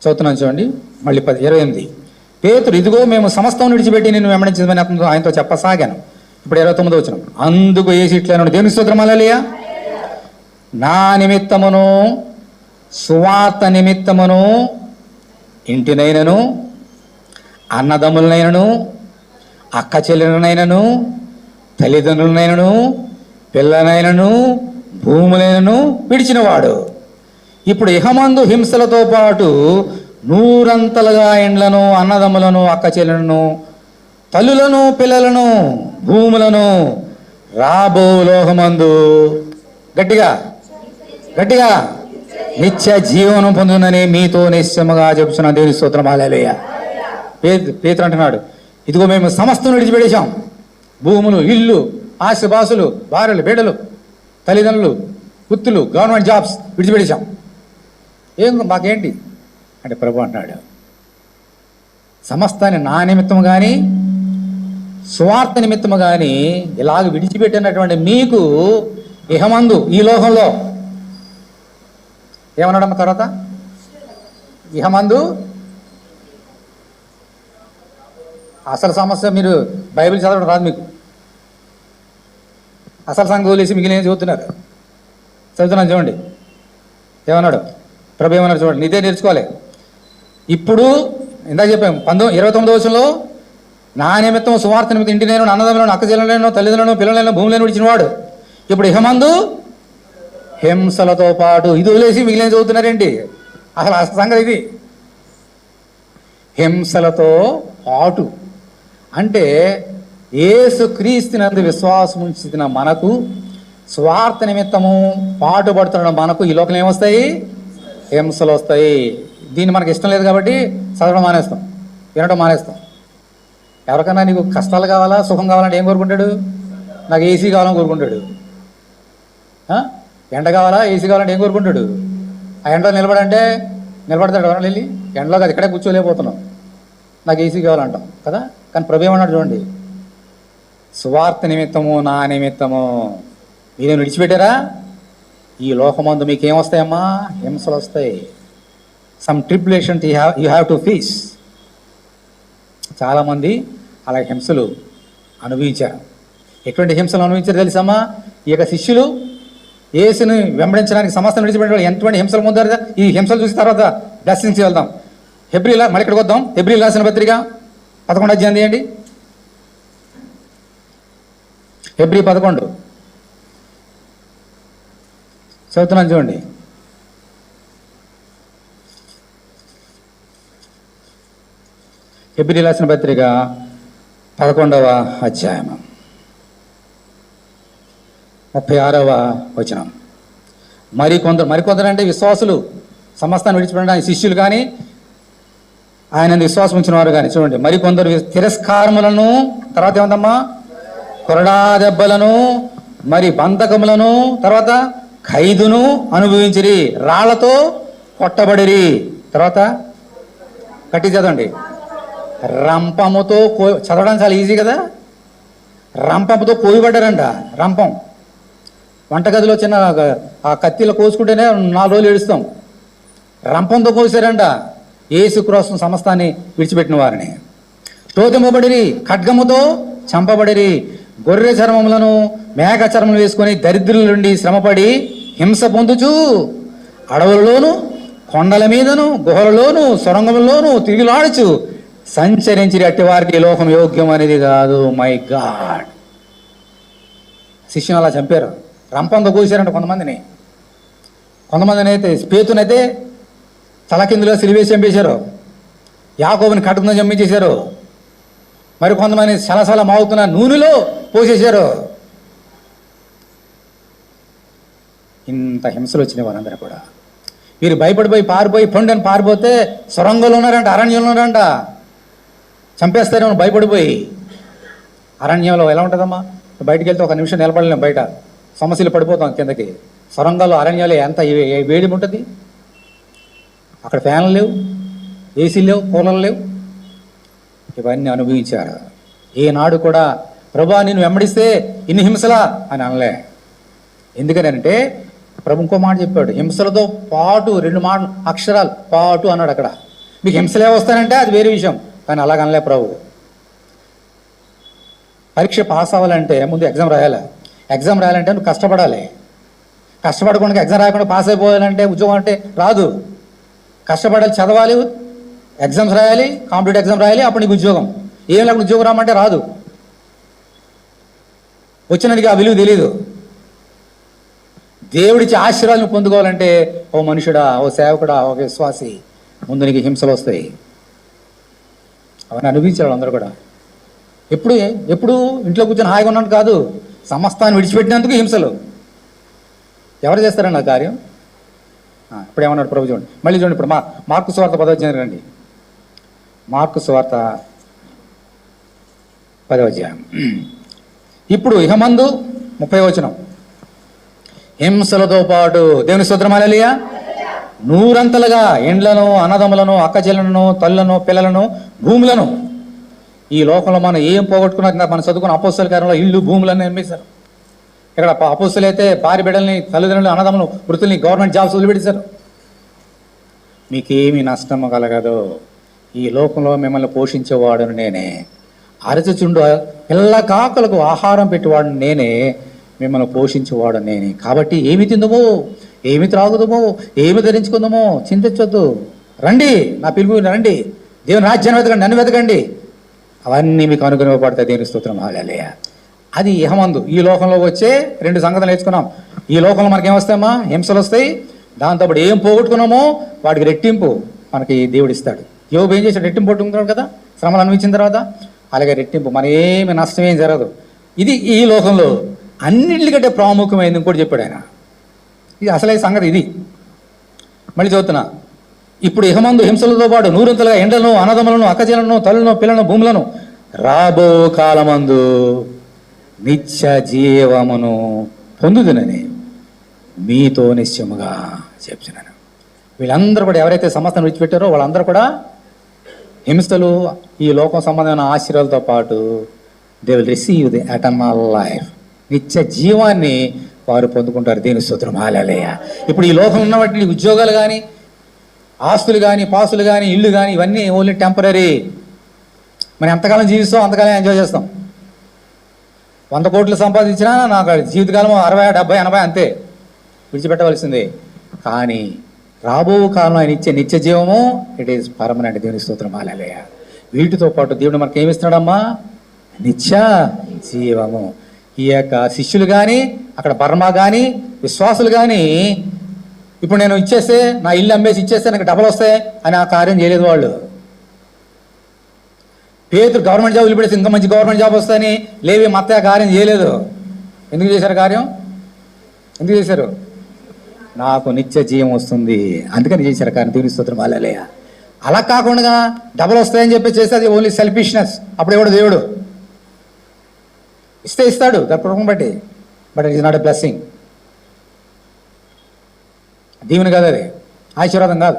చదువుతున్నాను చూడండి. మళ్ళీ 28. పేతురు, ఇదిగో మేము సమస్తం విడిచిపెట్టి నిన్ను వెంబడించమని ఆయనతో చెప్పసాగాను. ఇప్పుడు 29వ వచనం. అందుకు యేసు ఇట్లనెను, దేవుని స్తోత్రం, హల్లెలూయా. నా నిమిత్తమును సువార్త నిమిత్తమును ఇంటినైనను అన్నదమ్ములనైనను అక్క చెల్లెలనైనను తల్లిదండ్రులనైనను పిల్లనైనను భూములైనను విడిచినవాడు ఇప్పుడు ఇహమందు హింసలతో పాటు 100 ఇండ్లను అన్నదమ్ములను అక్క చెల్లెలను తల్లులను పిల్లలను భూములను రాబో లోకమందు గట్టిగా గట్టిగా నిత్య జీవనం పొందునని మీతో నిశ్చయముగా చెప్పుచున్న దేవుని స్తోత్రం, హల్లెలూయా. పేతురు అంటున్నాడు, ఇదిగో మేము సమస్తం విడిచిపెట్టేశాం. భూములు, ఇల్లు, ఆస్తిపాసులు, భార్యలు, బిడ్డలు, తల్లిదండ్రులు, పుత్రులు, గవర్నమెంట్ జాబ్స్ విడిచిపెట్టేశాం. మాకేంటి అంటే ప్రభు అంటున్నాడు, సమస్తాన్ని నా నిమిత్తం కానీ సువార్త నిమిత్తము కానీ ఇలాగ విడిచిపెట్టినటువంటి మీకు ఇహమందు ఈ లోకంలో ఏమన్నాడమ్మ తర్వాత? ఇహమందు అసలు సమస్య మీరు బైబిల్ చదవడం రాదు మీకు. అసలు సంగతి వదిలేసి మిగిలిన చదువుతున్నారు. చదువుతున్నాను చూడండి. ఏమన్నాడు ప్రభు? ఏమన్నాడు చూడండి, నీదే నేర్చుకోవాలి. ఇప్పుడు ఇందాక చెప్పాము 29వ వచనంలో, నా నిమిత్తం సువార్త నిమిత్తం ఇంటి నేను అన్నదమ్ములను అక్క చెల్లెలను తల్లిదండ్రులను పిల్లలను భూములను విడిచినవాడు ఇప్పుడు ఇహమందు హింసలతో పాటు. ఇది వదిలేసి మిగిలిన చదువుతున్నారేంటి? అసలు సంగతి ఇది. హింసలతో పాటు అంటే యేసు క్రీస్తునందు విశ్వాసం ఉంచిన మనకు, స్వార్థ నిమిత్తము పాటుపడుతున్న మనకు ఈ లోకంలో ఏమొస్తాయి? హింసలు వస్తాయి. దీన్ని మనకి ఇష్టం లేదు కాబట్టి చదవడం మానేస్తాం, వినడం మానేస్తాం. ఎవరికైనా నీకు కష్టాలు కావాలా సుఖం కావాలంటే ఏం కోరుకుంటాడు? నాకు ఏసీ కావాలని కోరుకుంటాడు. ఎండ కావాలా ఏసీ కావాలంటే ఏం కోరుకుంటాడు? ఆ ఎండలో నిలబడంటే నిలబడతాడు. ఎవరైనా వెళ్ళి ఎండలో అది ఇక్కడే కూర్చోలేకపోతున్నాం, నాకు ఏసీ కావాలంటాం కదా. కానీ ప్రభు ఏమన్నాడు చూడండి, సువార్త నిమిత్తము నా నిమిత్తము మీరు విడిచిపెట్టారా, ఈ లోకమందు మీకు ఏమొస్తాయమ్మా? హింసలు వస్తాయి. Some tribulation you have to face. చాలామంది అలా హింసలు అనుభవించారు. ఎటువంటి హింసలు అనుభవించారు తెలుసమ్మా? ఈ యొక్క శిష్యులు యేసుని వెంబడించడానికి సమస్తం విడిచిపెట్టే వాళ్ళు ఎటువంటి హింసలు పొందారు. ఈ హింసలు చూసిన తర్వాత బ్లెస్సింగ్స్ వెళ్దాం. హెబ్రీలా మళ్ళీ ఇక్కడికి వద్దాం. హెబ్రీలు రాసిన పత్రిక 11వ అధ్యాయం తీయండి. హెబ్రీ 11 చదువుతున్నాను చూడండి. హెబ్రీ రాసిన పత్రిక 11వ అధ్యాయం 36వ వచనం. మరికొందరు అంటే విశ్వాసులు సమస్తాన్ని విడిచిపెట్టడానికి శిష్యులు కానీ ఆయన విశ్వాసం ఉంచిన వారు కానీ చూడండి, మరికొందరు తిరస్కారములను, తర్వాత ఏమందమ్మా, కొరడా దెబ్బలను, మరి బంధకములను, తర్వాత ఖైదును అనుభవించిరి, రాళ్లతో కొట్టబడిరి, తర్వాత కట్టి చదవండి, రంపముతో చదవడం చాలా ఈజీ కదా. రంపముతో కోయబడ్డారంట. రంపం వంటగదిలో చిన్న ఆ కత్తిలో కోసుకుంటేనే 4 రోజులు ఏడుస్తాం. రంపంతో కోసారంట యేసు కోసం సమస్తాన్ని విడిచిపెట్టిన వారిని. శోధింపబడిరి, ఖడ్గముతో చంపబడిరి, గొర్రె చర్మములను మేక చర్మలు వేసుకొని దరిద్రుల నుండి శ్రమపడి హింస పొందుచు అడవులలోను కొండల మీదను గుహలలోను సొరంగములలోను తిరుగులాడుచు సంచరించిరి. అట్టి వారికి లోకం యోగ్యం అనేది కాదు. మై గాడ్, శిష్యుని అలా చంపారు. రంపంతో కూసారంట కొంతమందిని అయితే పేతునైతే తలకిందులో సిలివేసి చంపేశారు. యాకోబుని కట్టుకుని చంపించేశారు. మరి కొంతమంది సలసల మావుతున్న నూనెలో పోసేశారు. ఇంత హింసలు వచ్చినాయి వాళ్ళందరూ కూడా. వీరు భయపడిపోయి పారిపోయి పొండి అని పారిపోతే సొరంగంలో ఉన్నారంట, అరణ్యంలో ఉన్నారంట, చంపేస్తారేమో భయపడిపోయి. అరణ్యంలో ఎలా ఉంటుందమ్మా, బయటికి వెళ్తే ఒక నిమిషం నిలబడలేం, బయట సమస్యలు పడిపోతాం కిందకి. సొరంగాల్లో అరణ్యాలు ఎంత వేడి ఉంటుంది, అక్కడ ఫ్యాన్లు లేవు, ఏసీలు లేవు, కూలర్లు లేవు. ఇవన్నీ అనుభవించారు. ఏనాడు కూడా ప్రభువా నిన్ను వెంబడిస్తే ఇన్ని హింసలా అని అనలే. ఎందుకనంటే ప్రభు ఇంకో మాట చెప్పాడు, హింసలతో పాటు 2 అక్షరాలు పాటు అన్నాడు. అక్కడ మీకు హింసలే వస్తానంటే అది వేరే విషయం, కానీ అలాగనలే ప్రభు. పరీక్ష పాస్ అవ్వాలంటే ముందు ఎగ్జామ్ రాయాలి. ఎగ్జామ్ రాయాలంటే నువ్వు కష్టపడాలి. కష్టపడకుండా ఎగ్జామ్ రాయకుండా పాస్ అయిపోవాలంటే ఉద్యోగం అంటే రాదు. కష్టపడాలి, చదవాలి, ఎగ్జామ్స్ రాయాలి, కాంపిటేటివ్ ఎగ్జామ్ రాయాలి, అప్పుడు నీకు ఉద్యోగం. ఏం లేకుండా ఉద్యోగం రామంటే రాదు. వచ్చినట్టుగా ఆ విలువ తెలీదు. దేవుడిచ్చి ఆశీర్వాదం పొందుకోవాలంటే ఓ మనుషుడా, ఓ సేవకుడా, ఒక విశ్వాసి, ముందు నీకు హింసలు వస్తాయి. అవన్నీ అనుభవించాడు అందరూ కూడా. ఎప్పుడు ఇంట్లో కూర్చొని హాయిగా ఉన్నాను కాదు, సమస్తాన్ని విడిచిపెట్టినందుకు హింసలు. ఎవరు చేస్తారండి ఆ కార్యం? ఇప్పుడు ఏమన్నాడు ప్రభు చూడండి, మళ్ళీ చూడండి. ఇప్పుడు మార్కు సువార్త 10వ అధ్యాయం రండి. మార్కు సువార్త 10వ అధ్యాయం. ఇప్పుడు ఇహమందు 30వ వచనం. హింసలతో పాటు దేవుని స్తోత్రం హల్లెలూయా, 100 ఎండ్లను, అన్నదమ్ములను, అక్కచెల్లెలను, తల్లులను, పిల్లలను, భూములను. ఈ లోకంలో మనం ఏం పోగొట్టుకున్నా, మనం చదువుకున్న అపోస్తల కార్యంలో ఇల్లు, భూములన్నీ నిర్మిస్తారు. ఇక్కడ అపోస్తలు అయితే భార్య బిడ్డల్ని, తల్లిదండ్రులు, అన్నదమ్ములు, వృత్తుల్ని, గవర్నమెంట్ జాబ్స్ వదిలిపెట్టేశారు. మీకేమీ నష్టం కలగదు. ఈ లోకంలో మిమ్మల్ని పోషించేవాడును నేనే, అరచుచుండు పిల్ల కాకులకు ఆహారం పెట్టేవాడు నేనే, మిమ్మల్ని పోషించేవాడు నేనే. కాబట్టి ఏమి తిందుమో, ఏమి త్రాగుదమో, ఏమి ధరించుకుందామో చింతించొద్దు. రండి, నా పిలుపు రండి, దేవుని రాజ్యాన్ని వెతకండి, నన్ను వెతకండి, అవన్నీ మీకు అనుగ్రహపడతాయి. దేవుని స్తోత్రం హల్లెలూయా. అది ఇహమందు. ఈ లోకంలో వచ్చే 2 సంగతులు నేర్చుకున్నాం. ఈ లోకంలో మనకేమొస్తాయమ్మా, హింసలు వస్తాయి. దాంతోపాటు ఏం పోగొట్టుకున్నామో వాడికి రెట్టింపు మనకి దేవుడు ఇస్తాడు. యోబు ఏం చేశాడు, రెట్టింపు పట్టుకుంటున్నాడు కదా శ్రమలు అనుభవించిన తర్వాత. అలాగే రెట్టింపు, మన ఏమి నష్టం ఏం జరగదు. ఇది ఈ లోకంలో అన్నింటికంటే ప్రాముఖ్యమైనది ఇంకోటి చెప్పాడు ఆయన. ఇది అసలే సంగతి. ఇది మళ్ళీ చదువుతున్నా. ఇప్పుడు ఇహమందు హింసలతో పాటు 100 ఎండలను, అన్నదమ్ములను, అక్కచెల్లెలను, తల్లులను, పిల్లలను, భూములను, రాబో కాలమందు నిత్య జీవమును పొందుదునని మీతో నిశ్చయముగా చెప్తున్నాను. వీళ్ళందరూ కూడా ఎవరైతే సమస్తను విడిచిపెట్టారో వాళ్ళందరూ కూడా హింసలు, ఈ లోకం సంబంధమైన ఆశీర్వాదాలతో పాటు they will receive the eternal life, నిత్య జీవాన్ని వారు పొందుకుంటారు. దేవుని స్తోత్రం హల్లెలూయా. ఇప్పుడు ఈ లోకంలో ఉన్నవాటి ఉద్యోగాలు కానీ, ఆస్తులు కానీ, పాసులు కానీ, ఇల్లు కానీ, ఇవన్నీ ఓన్లీ టెంపరీ. మనం ఎంతకాలం జీవిస్తాం అంతకాలం ఎంజాయ్ చేస్తాం. 100 కోట్లు సంపాదించినా నాకు జీవితకాలం 60, 70, 80 అంతే, విడిచిపెట్టవలసిందే. కానీ రాబో కాలంలో ఆయన ఇచ్చే నిత్య జీవము, ఇట్ ఈస్ పర్మనెంట్. దేవుని స్తోత్రం హల్లెలూయా. వీటితో పాటు దేవుడు మనకి ఏమిస్తున్నాడమ్మా, నిత్య జీవము. ఈ యొక్క శిష్యులు కానీ, అక్కడ బర్మా కానీ, విశ్వాసులు కానీ, ఇప్పుడు నేను ఇచ్చేస్తే, నా ఇల్లు అమ్మేసి ఇచ్చేస్తే నాకు డబ్బులు వస్తాయి అని ఆ కార్యం చేయలేదు వాళ్ళు. పేతురు గవర్నమెంట్ జాబ్ వదిలిపెడితే ఇంకా మంచి గవర్నమెంట్ జాబ్ వస్తాయని లేవి మత్తయ్య కార్యం చేయలేదు. ఎందుకు చేశారు కార్యం? ఎందుకు చేశారు? నాకు నిత్య జీవం వస్తుంది అందుకని చేశారు కార్యం. దేవుని స్తోత్రం హల్లెలూయా. అలా కాకుండా డబ్బులు వస్తాయని చెప్పి చేస్తే అది ఓన్లీ సెల్ఫిష్నెస్. అప్పుడు ఎవడు దేవుడు ఇస్తే ఇస్తాడు దాని బట్టి, but it is not a blessing. దీవెన కాదు, అది ఆశీర్వాదం కాదు.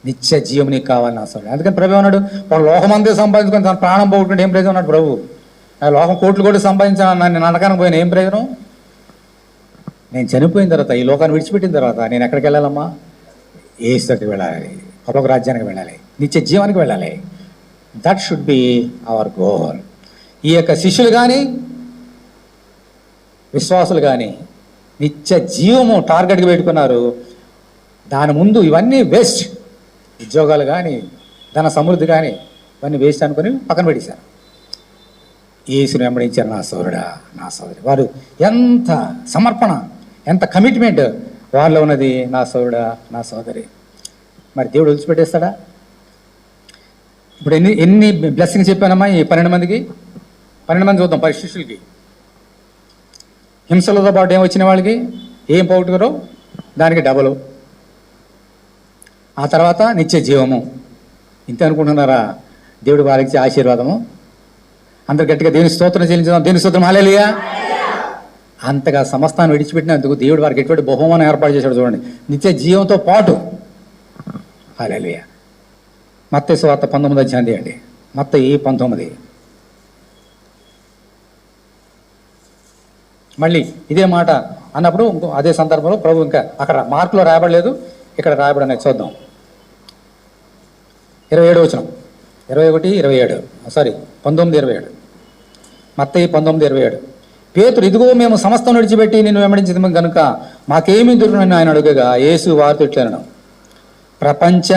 నిత్య జీవం నీకు కావాలని ఆశ. అందుకని ప్రభు అన్నాడు, వాడు లోకమందే సంపాదించుకొని తన ప్రాణం పోగొట్టుకుంటే ఏం ప్రయోజనం అన్నాడు ప్రభు. లోకం కోట్లు కూడా సంపాదించాను, నేను అనకానికి పోయిన ఏం ప్రయోజనం? నేను చనిపోయిన తర్వాత, ఈ లోకాన్ని విడిచిపెట్టిన తర్వాత నేను ఎక్కడికి వెళ్ళాలమ్మా? ఏసుకి వెళ్ళాలి, పరలోక రాజ్యానికి వెళ్ళాలి, నిత్య జీవానికి వెళ్ళాలి. That should be our goal. ఈ యొక్క శిష్యులు కానీ, విశ్వాసులు కానీ నిత్య జీవము టార్గెట్గా పెట్టుకున్నారు. దాని ముందు ఇవన్నీ వేస్ట్. ఉద్యోగాలు కానీ, ధన సమృద్ధి కానీ ఇవన్నీ వేస్ట్ అనుకుని పక్కన పెట్టేశారు. యేసుని వెంబడించారు నా సోదరుడా, నా సోదరి. వారు ఎంత సమర్పణ, ఎంత కమిట్మెంట్ వారిలో ఉన్నది నా సోదరుడా, నా సోదరి. మరి దేవుడు వదిలిపెట్టేస్తాడా? ఇప్పుడు ఎన్ని బ్లెస్సింగ్స్ చెప్పానమ్మా ఈ 12 మందికి? 12 మంది చూద్దాం. 10 శిష్యులకి హింసలతో పాటు ఏమొచ్చిన వాళ్ళకి ఏం పోగొట్టుకోరో దానికి డబలు. ఆ తర్వాత నిత్య జీవము. ఇంతే అనుకుంటున్నారా దేవుడు వారికి ఆశీర్వాదము? అందరు గట్టిగా దేవుని స్తోత్రం చెల్లించుదాం. దేవుని స్తోత్రం హల్లెలూయా. అంతగా సమస్తాన్ని విడిచిపెట్టినందుకు దేవుడు వారికి ఎటువంటి బహుమానం ఏర్పాటు చేశాడు చూడండి, నిత్య జీవంతో పాటు. హల్లెలూయా. మత్తయి సువార్త 19వ అధ్యాయం తీయండి. మత్తయి 19. మళ్ళీ ఇదే మాట అన్నప్పుడు అదే సందర్భంలో ప్రభు ఇంకా అక్కడ మార్కులో రాయబడలేదు, ఇక్కడ రాయబడి అనేది చూద్దాం. 27వ వచనం, 21, 27 మత్తయి 19:27. పేతురు, ఇదిగో మేము సమస్తం విడిచిపెట్టి నిన్ను వెంబడించదు కనుక మాకేమీ దొరుకునని ఆయన అడుగగా యేసు వారితో ఇట్లనెను, ప్రపంచ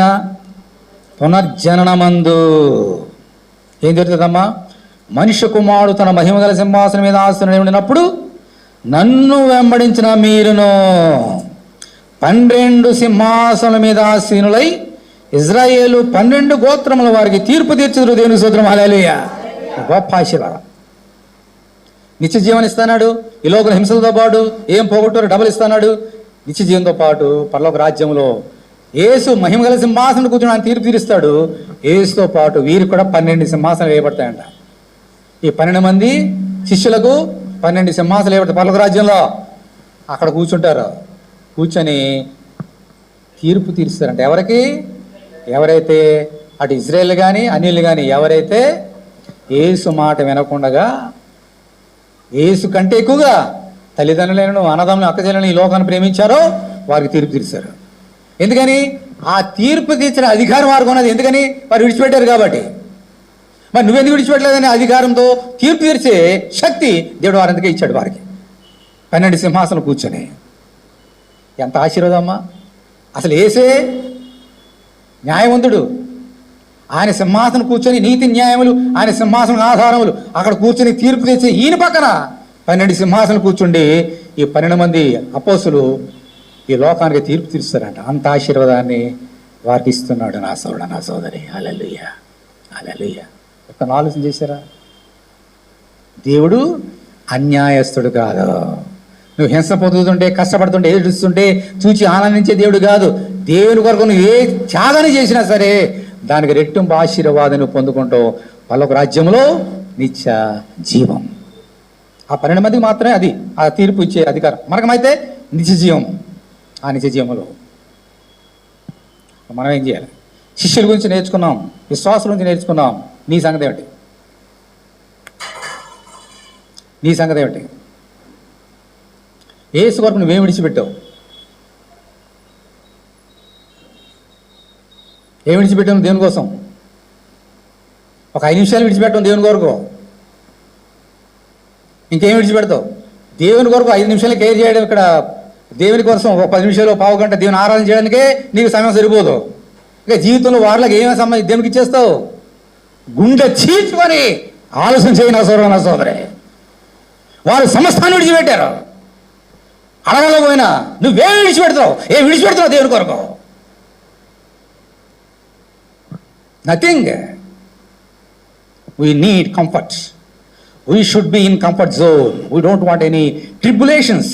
పునర్జననమందు ఏం జరుగుతుందమ్మా? మనుష్య కుమారుడు తన మహిమగల సింహాసనం మీద ఆసీనుడై ఉండినప్పుడు నన్ను వెంబడించిన మీరును 12 సింహాసనం మీద ఆసీనులై ఇజ్రాయేలు 12 గోత్రముల వారికి తీర్పు తీర్చుదురు. దేవుని స్తోత్రం హల్లెలూయా. గొప్ప ఆశీర్వాదం. నిత్య జీవనం ఇస్తాడు. ఈ లోకల హింసలతో పాటు ఏం పోగొట్టారో డబల్ ఇస్తాడు. నిత్య జీవంతో పాటు పరలోక రాజ్యంలో యేసు మహిమగల సింహాసనం కూర్చొని ఆయన తీర్పు తీరుస్తాడు. యేసుతో పాటు వీరికి కూడా 12 సింహాసనాలు వేయబడతాయంట. ఈ 12 మంది శిష్యులకు 12 సింహాసనాలు వేయబడతాయి పరలోక రాజ్యంలో. అక్కడ కూర్చుంటారు. కూర్చొని తీర్పు తీరుస్తారంట. ఎవరికి? ఎవరైతే అటు ఇజ్రాయేల్ కానీ అన్యులు కానీ ఎవరైతే యేసు మాట వినకుండగా యేసు కంటే ఎక్కువగా తల్లిదండ్రులను, అన్నదమ్ములను, అక్కచెల్లెలను ఈ లోకాన్ని ప్రేమించారో వారికి తీర్పు తీరుస్తారు. ఎందుకని? ఆ తీర్పు తీర్చిన అధికారం వారికి ఉన్నది. ఎందుకని? వారు విడిచిపెట్టారు కాబట్టి. మరి నువ్వెందుకు విడిచిపెట్టలేదని అధికారంతో తీర్పు తీర్చే శక్తి దేవుడు వారందుకే ఇచ్చాడు వారికి. 12 సింహాసనం కూర్చొని. ఎంత ఆశీర్వాదం అమ్మా! అసలు యేసే న్యాయవంతుడు. ఆయన సింహాసనం కూర్చొని నీతి న్యాయములు, ఆయన సింహాసనం ఆధారములు అక్కడ కూర్చొని తీర్పు తెచ్చి ఈయన పక్కన 12 సింహాసనం కూర్చుండి ఈ 12 మంది అపోస్తులు ఈ లోకానికి తీర్పు తీరుస్తారంట. అంత ఆశీర్వాదాన్ని వారికి ఇస్తున్నాడు నా సోదరుడు, నా సోదరి. హల్లెలూయా, హల్లెలూయా. ఒక్క ఆలోచన చేశారా? దేవుడు అన్యాయస్తుడు కాదు. నువ్వు హింస పొందుతుంటే, కష్టపడుతుంటే, ఏడుస్తుంటే చూచి ఆనందించే దేవుడు కాదు. దేవుని కొరకు నువ్వు ఏ త్యాగాన్ని చేసినా సరే దానికి రెట్టింపు ఆశీర్వాదం నువ్వు పొందుకుంటావు. వాళ్ళొక రాజ్యంలో నిత్య జీవం. ఆ 12 మందికి మాత్రమే అది ఆ తీర్పు ఇచ్చే అధికారం. మనకమైతే నిత్య జీవం. ఆ నిత్య జీవంలో మనం ఏం చేయాలి? శిష్యుల గురించి నేర్చుకున్నాం, విశ్వాసం గురించి నేర్చుకున్నాం. నీ సంగతి ఏమిటి? నీ సంగతి ఏమిటి? యేసు కొరకు నువ్వేం విడిచిపెట్టావు? ఏం విడిచిపెట్టావు దేవుని కోసం? ఒక 5 నిమిషాలు విడిచిపెట్టాం దేవుని కొరకు. ఇంకేం విడిచిపెడతావు? దేవుని కొరకు 5 నిమిషాలు కేర్ చేయడం. ఇక్కడ దేవుని కోసం ఒక 10 నిమిషాలు, పావు గంట దేవుని ఆరాధన చేయడానికే నీకు సమయం సరిపోదు. ఇంకా జీవితంలో వారిలోకి ఏమైనా సమయం దేవునికి ఇచ్చేస్తావు? గుండె చీల్చుకొని ఆలోచన చేయి నా సోదరు, నా సోదరే. వారు సమస్తాన్ని విడిచిపెట్టారు. అడగలేకపోయినా నువ్వేం విడిచిపెడతావు? ఏం విడిచిపెడతావు దేవుని కొరకు? Nothing. We need comfort. We should be in comfort zone. We don't want any tribulations.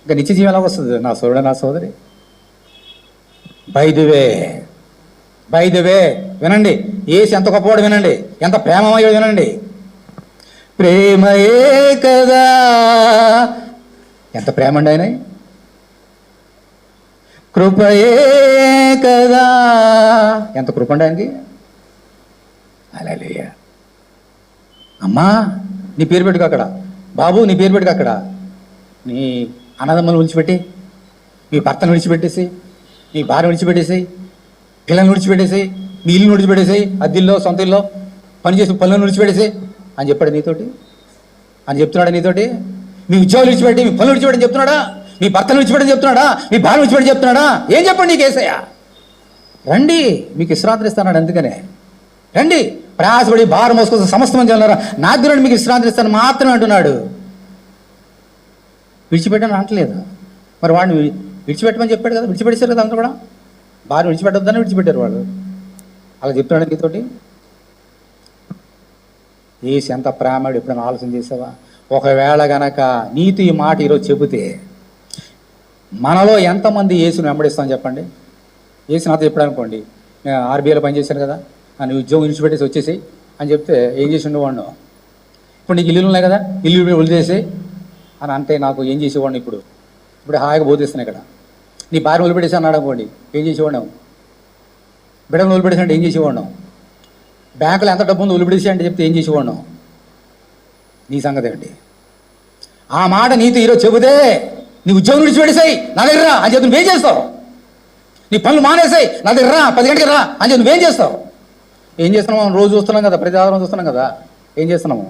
ఇంకా నిత్య జీవం ఎలాగ వస్తుంది నా సోదరుడు, నా సోదరి? బై ది వే వినండి. యేసు ఎంత గొప్పవాడు వినండి, ఎంత ప్రేమమయ్యాడు వినండి. ప్రేమయే కదా. ఎంత ప్రేమ అండి ఆయన. కృపయే కదా. ఎంత కృప అండి ఆయనకి. హల్లెలూయా. అమ్మా నీ పేరు పెట్టుకు అక్కడ, బాబు నీ పేరు పెట్టుకు అక్కడ. నీ అన్నదమ్ములను విడిచిపెట్టి, మీ భర్తను విడిచిపెట్టేసి, మీ భార్య విడిచిపెట్టేసి, పిల్లల్ని విడిచిపెట్టేసి, మీ ఇల్లు విడిచిపెట్టేసి, అద్దిల్లో సొంత ఇల్లో పనిచేసి పనులను విడిచిపెట్టేసి అని చెప్పాడు నీతోటి. అని చెప్తున్నాడా నీతోటి? మీ ఉద్యోగాలు విడిచిపెట్టి, మీ పనులు విడిచిపెట్టని చెప్తున్నాడా? మీ భర్తను విడిచిపెట్టని చెప్తున్నాడా? మీ భార్య విడిచిపెట్టి చెప్తున్నాడా? ఏం చెప్పండి నీకు యేసయ్య? రండి మీకు విశ్రాంతి ఇస్తాడు. అందుకనే రండి, ప్రయాసపడి భారం మోసుకొస్తే సమస్త మంది అన్నారా నా దగ్గర మీకు విశ్రాంతి ఇస్తాను మాత్రమే అంటున్నాడు. విడిచిపెట్టని అంటలేదు. మరి వాడిని విడిచిపెట్టమని చెప్పాడు కదా, విడిచిపెట్టేశారు కదా అందరూ కూడా. భార్య విడిచిపెట్టొద్దని విడిచిపెట్టారు వాళ్ళు. అలా చెప్తున్నాడు నీతోటి. యేసు ఎంత ప్రేమడు ఎప్పుడైనా ఆలోచన చేసావా? ఒకవేళ గనక నీతో ఈ మాట ఈరోజు చెబితే మనలో ఎంతమంది యేసుని వెంబడిస్తాం చెప్పండి? యేసు నాతో చెప్పాడు అనుకోండి, నేను ఆర్బీఐలో పనిచేశాను కదా, అని ఉద్యోగం విడిచిపెట్టేసి వచ్చేసి అని చెప్తే ఏం చేసి ఉండేవాడిను? ఇప్పుడు నీకు ఇల్లులు ఉన్నాయి కదా, ఇల్లు వదిలేసి అని అంటే నాకు ఏం చేసేవాడిని? ఇప్పుడు హాయిగా బోధిస్తున్నాయి ఇక్కడ. నీ భార్య వదిలిపెట్టేసి అన్నాడు అనుకోండి, ఏం చేసేవాడినావు? బిడ్డను వదిలిపెట్టేసి అంటే ఏం చేసేవాడినావు? బ్యాంకులో ఎంత డబ్బు ఉందో వదిలిపెట్టేసి అంటే చెప్తే ఏం చేసేవాడినావు? నీ సంగతి ఏంటి? ఆ మాట నీతో ఈరోజు చెబితే నీ ఉద్యోగం విడిచిపెట్టేసాయి, నా దగ్గర రా అని చెప్పి నువ్వేం చేస్తావు? నీ పనులు మానేసాయి, నా దగ్గర రా 10 గంటకి రా అని చెప్పి నువ్వేం చేస్తావు? ఏం చేస్తున్నాము? మనం రోజు చూస్తున్నాం కదా, ప్రతి ఆధారం చూస్తున్నాం కదా. ఏం చేస్తున్నాము?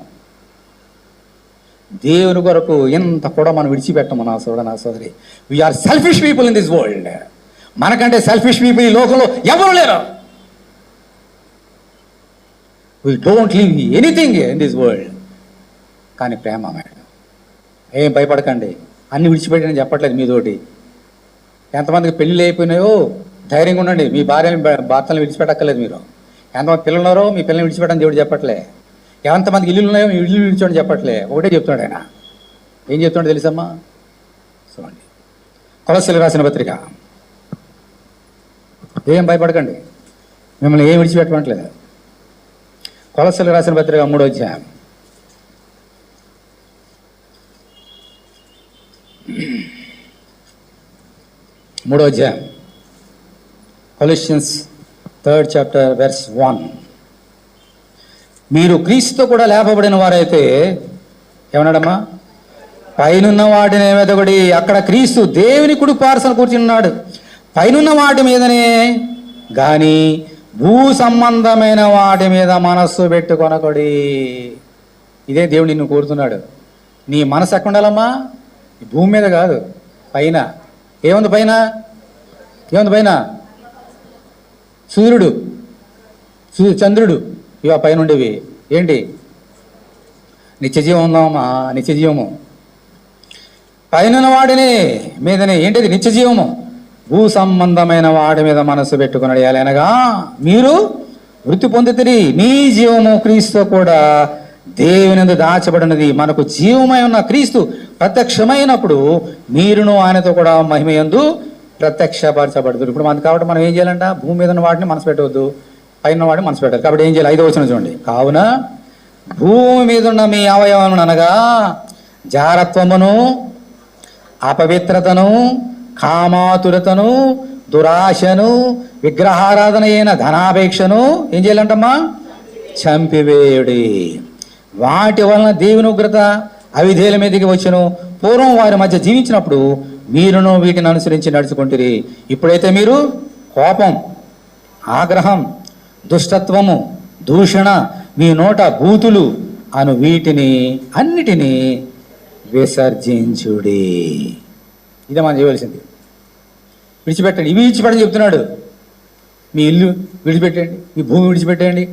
దేవుని కొరకు ఎంత కూడా మనం విడిచిపెట్టము నా సోదర, నా సోదరి. We are selfish people in this world. మనకంటే సెల్ఫిష్ పీపుల్ ఈ లోకంలో ఎవరు లేరు. We don't live anything in this world. కానీ ప్రేమ మేడం, ఏం భయపడకండి, అన్ని విడిచిపెట్టని చెప్పట్లేదు మీతోటి. ఎంతమందికి పెళ్ళిళ్ళు అయిపోయినాయో ధైర్యంగా ఉండండి, మీ భర్తలను విడిచిపెట్టక్కర్లేదు. మీరు ఎంతమంది పిల్లలు ఉన్నారో మీ పిల్లల్ని విడిచిపెట్టని దేవుడు చెప్పట్లే. ఎంతమందికి ఇల్లు ఉన్నాయో మీ ఇల్లు విడిచోండి చెప్పట్లే. ఒకటే చెప్తున్నాడు ఆయన. ఏం చెప్తున్నాడు తెలుసమ్మా? చూడండి, కొలస్సీలకు రాసిన పత్రిక. ఏం భయపడకండి, మిమ్మల్ని ఏం విడిచిపెట్టట్లేదు. కొలస్సీలకు రాసిన పత్రిక 3వ అధ్యాయం 3వ అధ్యాయం, కొలస్సియన్స్ 3rd chapter verse 1. మీరు క్రీస్తుతో కూడా లేపబడిన వారైతే ఏమన్నాడమ్మా? పైనున్న వాటిని వెదకుడి, అక్కడ క్రీస్తు దేవుని కుడి పార్శ్వన కూర్చున్నాడు. పైనున్న వాటి మీదనే గాని భూ సంబంధమైన వాటి మీద మనస్సు పెట్టుకొనకొడి. ఇదే దేవుడు నిన్ను కోరుతున్నాడు. నీ మనసు ఎక్కడ ఉండాలమ్మా? భూమి మీద కాదు, పైన. ఏముంది పైన? ఏముంది పైన? సూర్యుడు, చంద్రుడు, ఇవా పైన ఉండేవి. ఏంటి? నిత్యజీవం ఉందామమ్మా, నిత్యజీవము. పైన వాడిని మీదనే ఏంటిది? నిత్యజీవము. భూ సంబంధమైన వాడి మీద మనసు పెట్టుకున్నాడు. ఎలానగా మీరు వృత్తి పొందితిరి, మీ జీవము క్రీస్తు కూడా దేవుని దాచబడినది. మనకు జీవమై ఉన్న క్రీస్తు ప్రత్యక్షమైనప్పుడు మీరును ఆయనతో కూడా మహిమయందు ప్రత్యక్షపరచబడదు. ఇప్పుడు మనకు కాబట్టి మనం ఏం చేయాలంట? భూమి మీద ఉన్న వాటిని మనసు పెట్టవద్దు, పైన వాడిని మనసు పెట్టాలి. కాబట్టి ఏం చేయాలి? 5వ వచనం చూడండి. కావున భూమి మీద ఉన్న మీ అవయవమును అనగా జారత్వమును, అపవిత్రతను, కామాతురతను, దురాశను, విగ్రహారాధన అయిన ధనాపేక్షను ఏం చేయాలంటమ్మా? చంపివేయుడి. వాటి వలన దేవుని ఉగ్రత అవిధేయుల మీదకి వచ్చును. పూర్వం వారి మధ్య జీవించినప్పుడు మీరును వీటిని అనుసరించి నడుచుకుంటురి. ఇప్పుడైతే మీరు కోపం, ఆగ్రహం, దుష్టత్వము, దూషణ, మీ నోట బూతులు అను వీటిని అన్నిటినీ విసర్జించుడి. ఇదే మనం చేయవలసింది. విడిచిపెట్టండి, ఇవి విడిచిపెట్టని చెప్తున్నాడు. మీ ఇల్లు విడిచిపెట్టండి, మీ భూమి విడిచిపెట్టండి,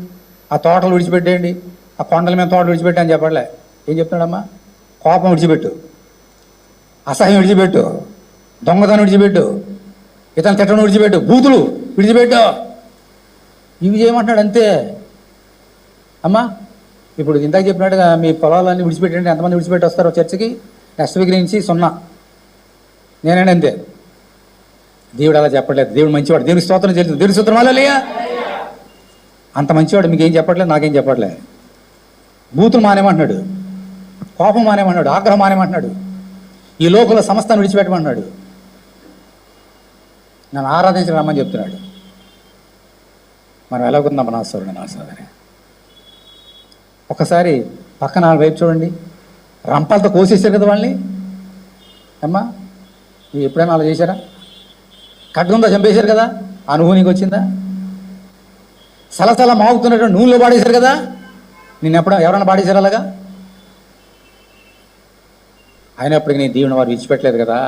ఆ తోటలు విడిచిపెట్టండి, ఆ కొండల మీద తోటలు విడిచిపెట్టి అని చెప్పట్లే. ఏం చెప్తున్నాడమ్మా? కోపం విడిచిపెట్టు, అసహ్యం విడిచిపెట్టు, దొంగతనం విడిచిపెట్టు, ఇతను తిట్టడం విడిచిపెట్టు, బూతులు విడిచిపెట్టు. ఇవి చేయమంటున్నాడు అంతే అమ్మా. ఇప్పుడు ఇందాక చెప్పినట్టుగా మీ పొలాలన్నీ విడిచిపెట్టండి. ఎంతమంది విడిచిపెట్టి వస్తారో చర్చికి? నెక్స్ట్ వీక్ నుంచి 0. నేనండి అంతే. దేవుడు అలా చెప్పట్లేదు. దేవుడు మంచివాడు. దేవుడికి స్తోత్రం చెల్లింది. దేవుడి స్తోత్రం హల్లెలూయా. అంత మంచివాడు. మీకు ఏం చెప్పట్లేదు, నాకేం చెప్పట్లేదు. బూతులు మానేమంటున్నాడు, కోపం మానేమంటున్నాడు, ఆగ్రహం మానేమంటున్నాడు, ఈ లోకంలో సమస్తాన్ని విడిచిపెట్టమంటున్నాడు, నన్ను ఆరాధించి రమ్మని చెప్తున్నాడు. మనం ఎలా ఉందాం నా సోదరుడు, నా సోదరి? ఒకసారి పక్కన వైపు చూడండి. రంపాలతో కోసేసారు కదా వాళ్ళని. అమ్మా, మీరు ఎప్పుడైనా అలా చేశారా? ఖడ్గంతో చంపేశారు కదా, అనుభవం నీకు వచ్చిందా? సలసల మాగుతున్నట్టు నూనెలో పాడేశారు కదా, నిన్ను ఎవరైనా పాడేశారు అలాగా? అయినప్పటికీ నేను దేవుని వారు విడిచిపెట్టలేదు కదా.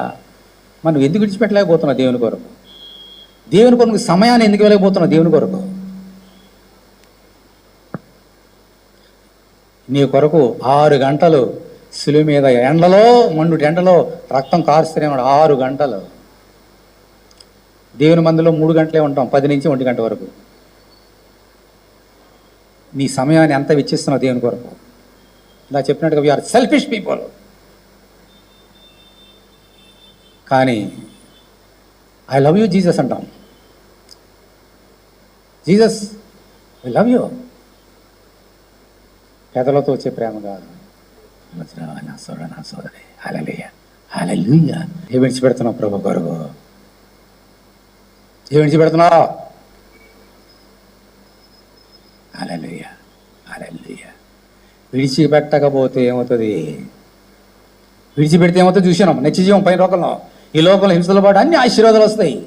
మనం ఎందుకు విడిచిపెట్టలేకపోతున్నావు? దేవుని కొరకు, దేవుని కొరకు సమయాన్ని ఎందుకు వెళ్ళకపోతున్నావు? దేవుని కొరకు నీ కొరకు 6 గంటలు సులువు మీద ఎండలో, మండుటి ఎండలో రక్తం కారుస్తూనే ఉన్నాడు. 6 గంటలు. దేవుని మందులో 3 గంటలే ఉంటాం, 10 నుంచి 1 గంట వరకు. నీ సమయాన్ని ఎంత వెచ్చిస్తున్నావు దేవుని కొరకు? ఇలా చెప్పినట్టుగా వీఆర్ సెల్ఫిష్ పీపుల్. కానీ ఐ లవ్ యూ జీసస్ అంటాం. Jesus I love you. పెదలతో వచ్చే ప్రేమ కాదు. నా సోదర, నా సోదరి, హల్లెలూయా, హల్లెలూయా. ఏ విడిచిపెడుతున్నావు ప్రభు కొరకు? ఏ విడిచిపెడుతున్నావు? హల్లెలూయా, హల్లెలూయా. విడిచిపెట్టకపోతే ఏమవుతుంది? విడిచిపెడితే ఏమవుతుంది చూసినాం. నిత్య జీవం పైన లోకంలో, ఈ లోకంలో హింసల పాటు అన్ని ఆశీర్వాదాలు వస్తాయి.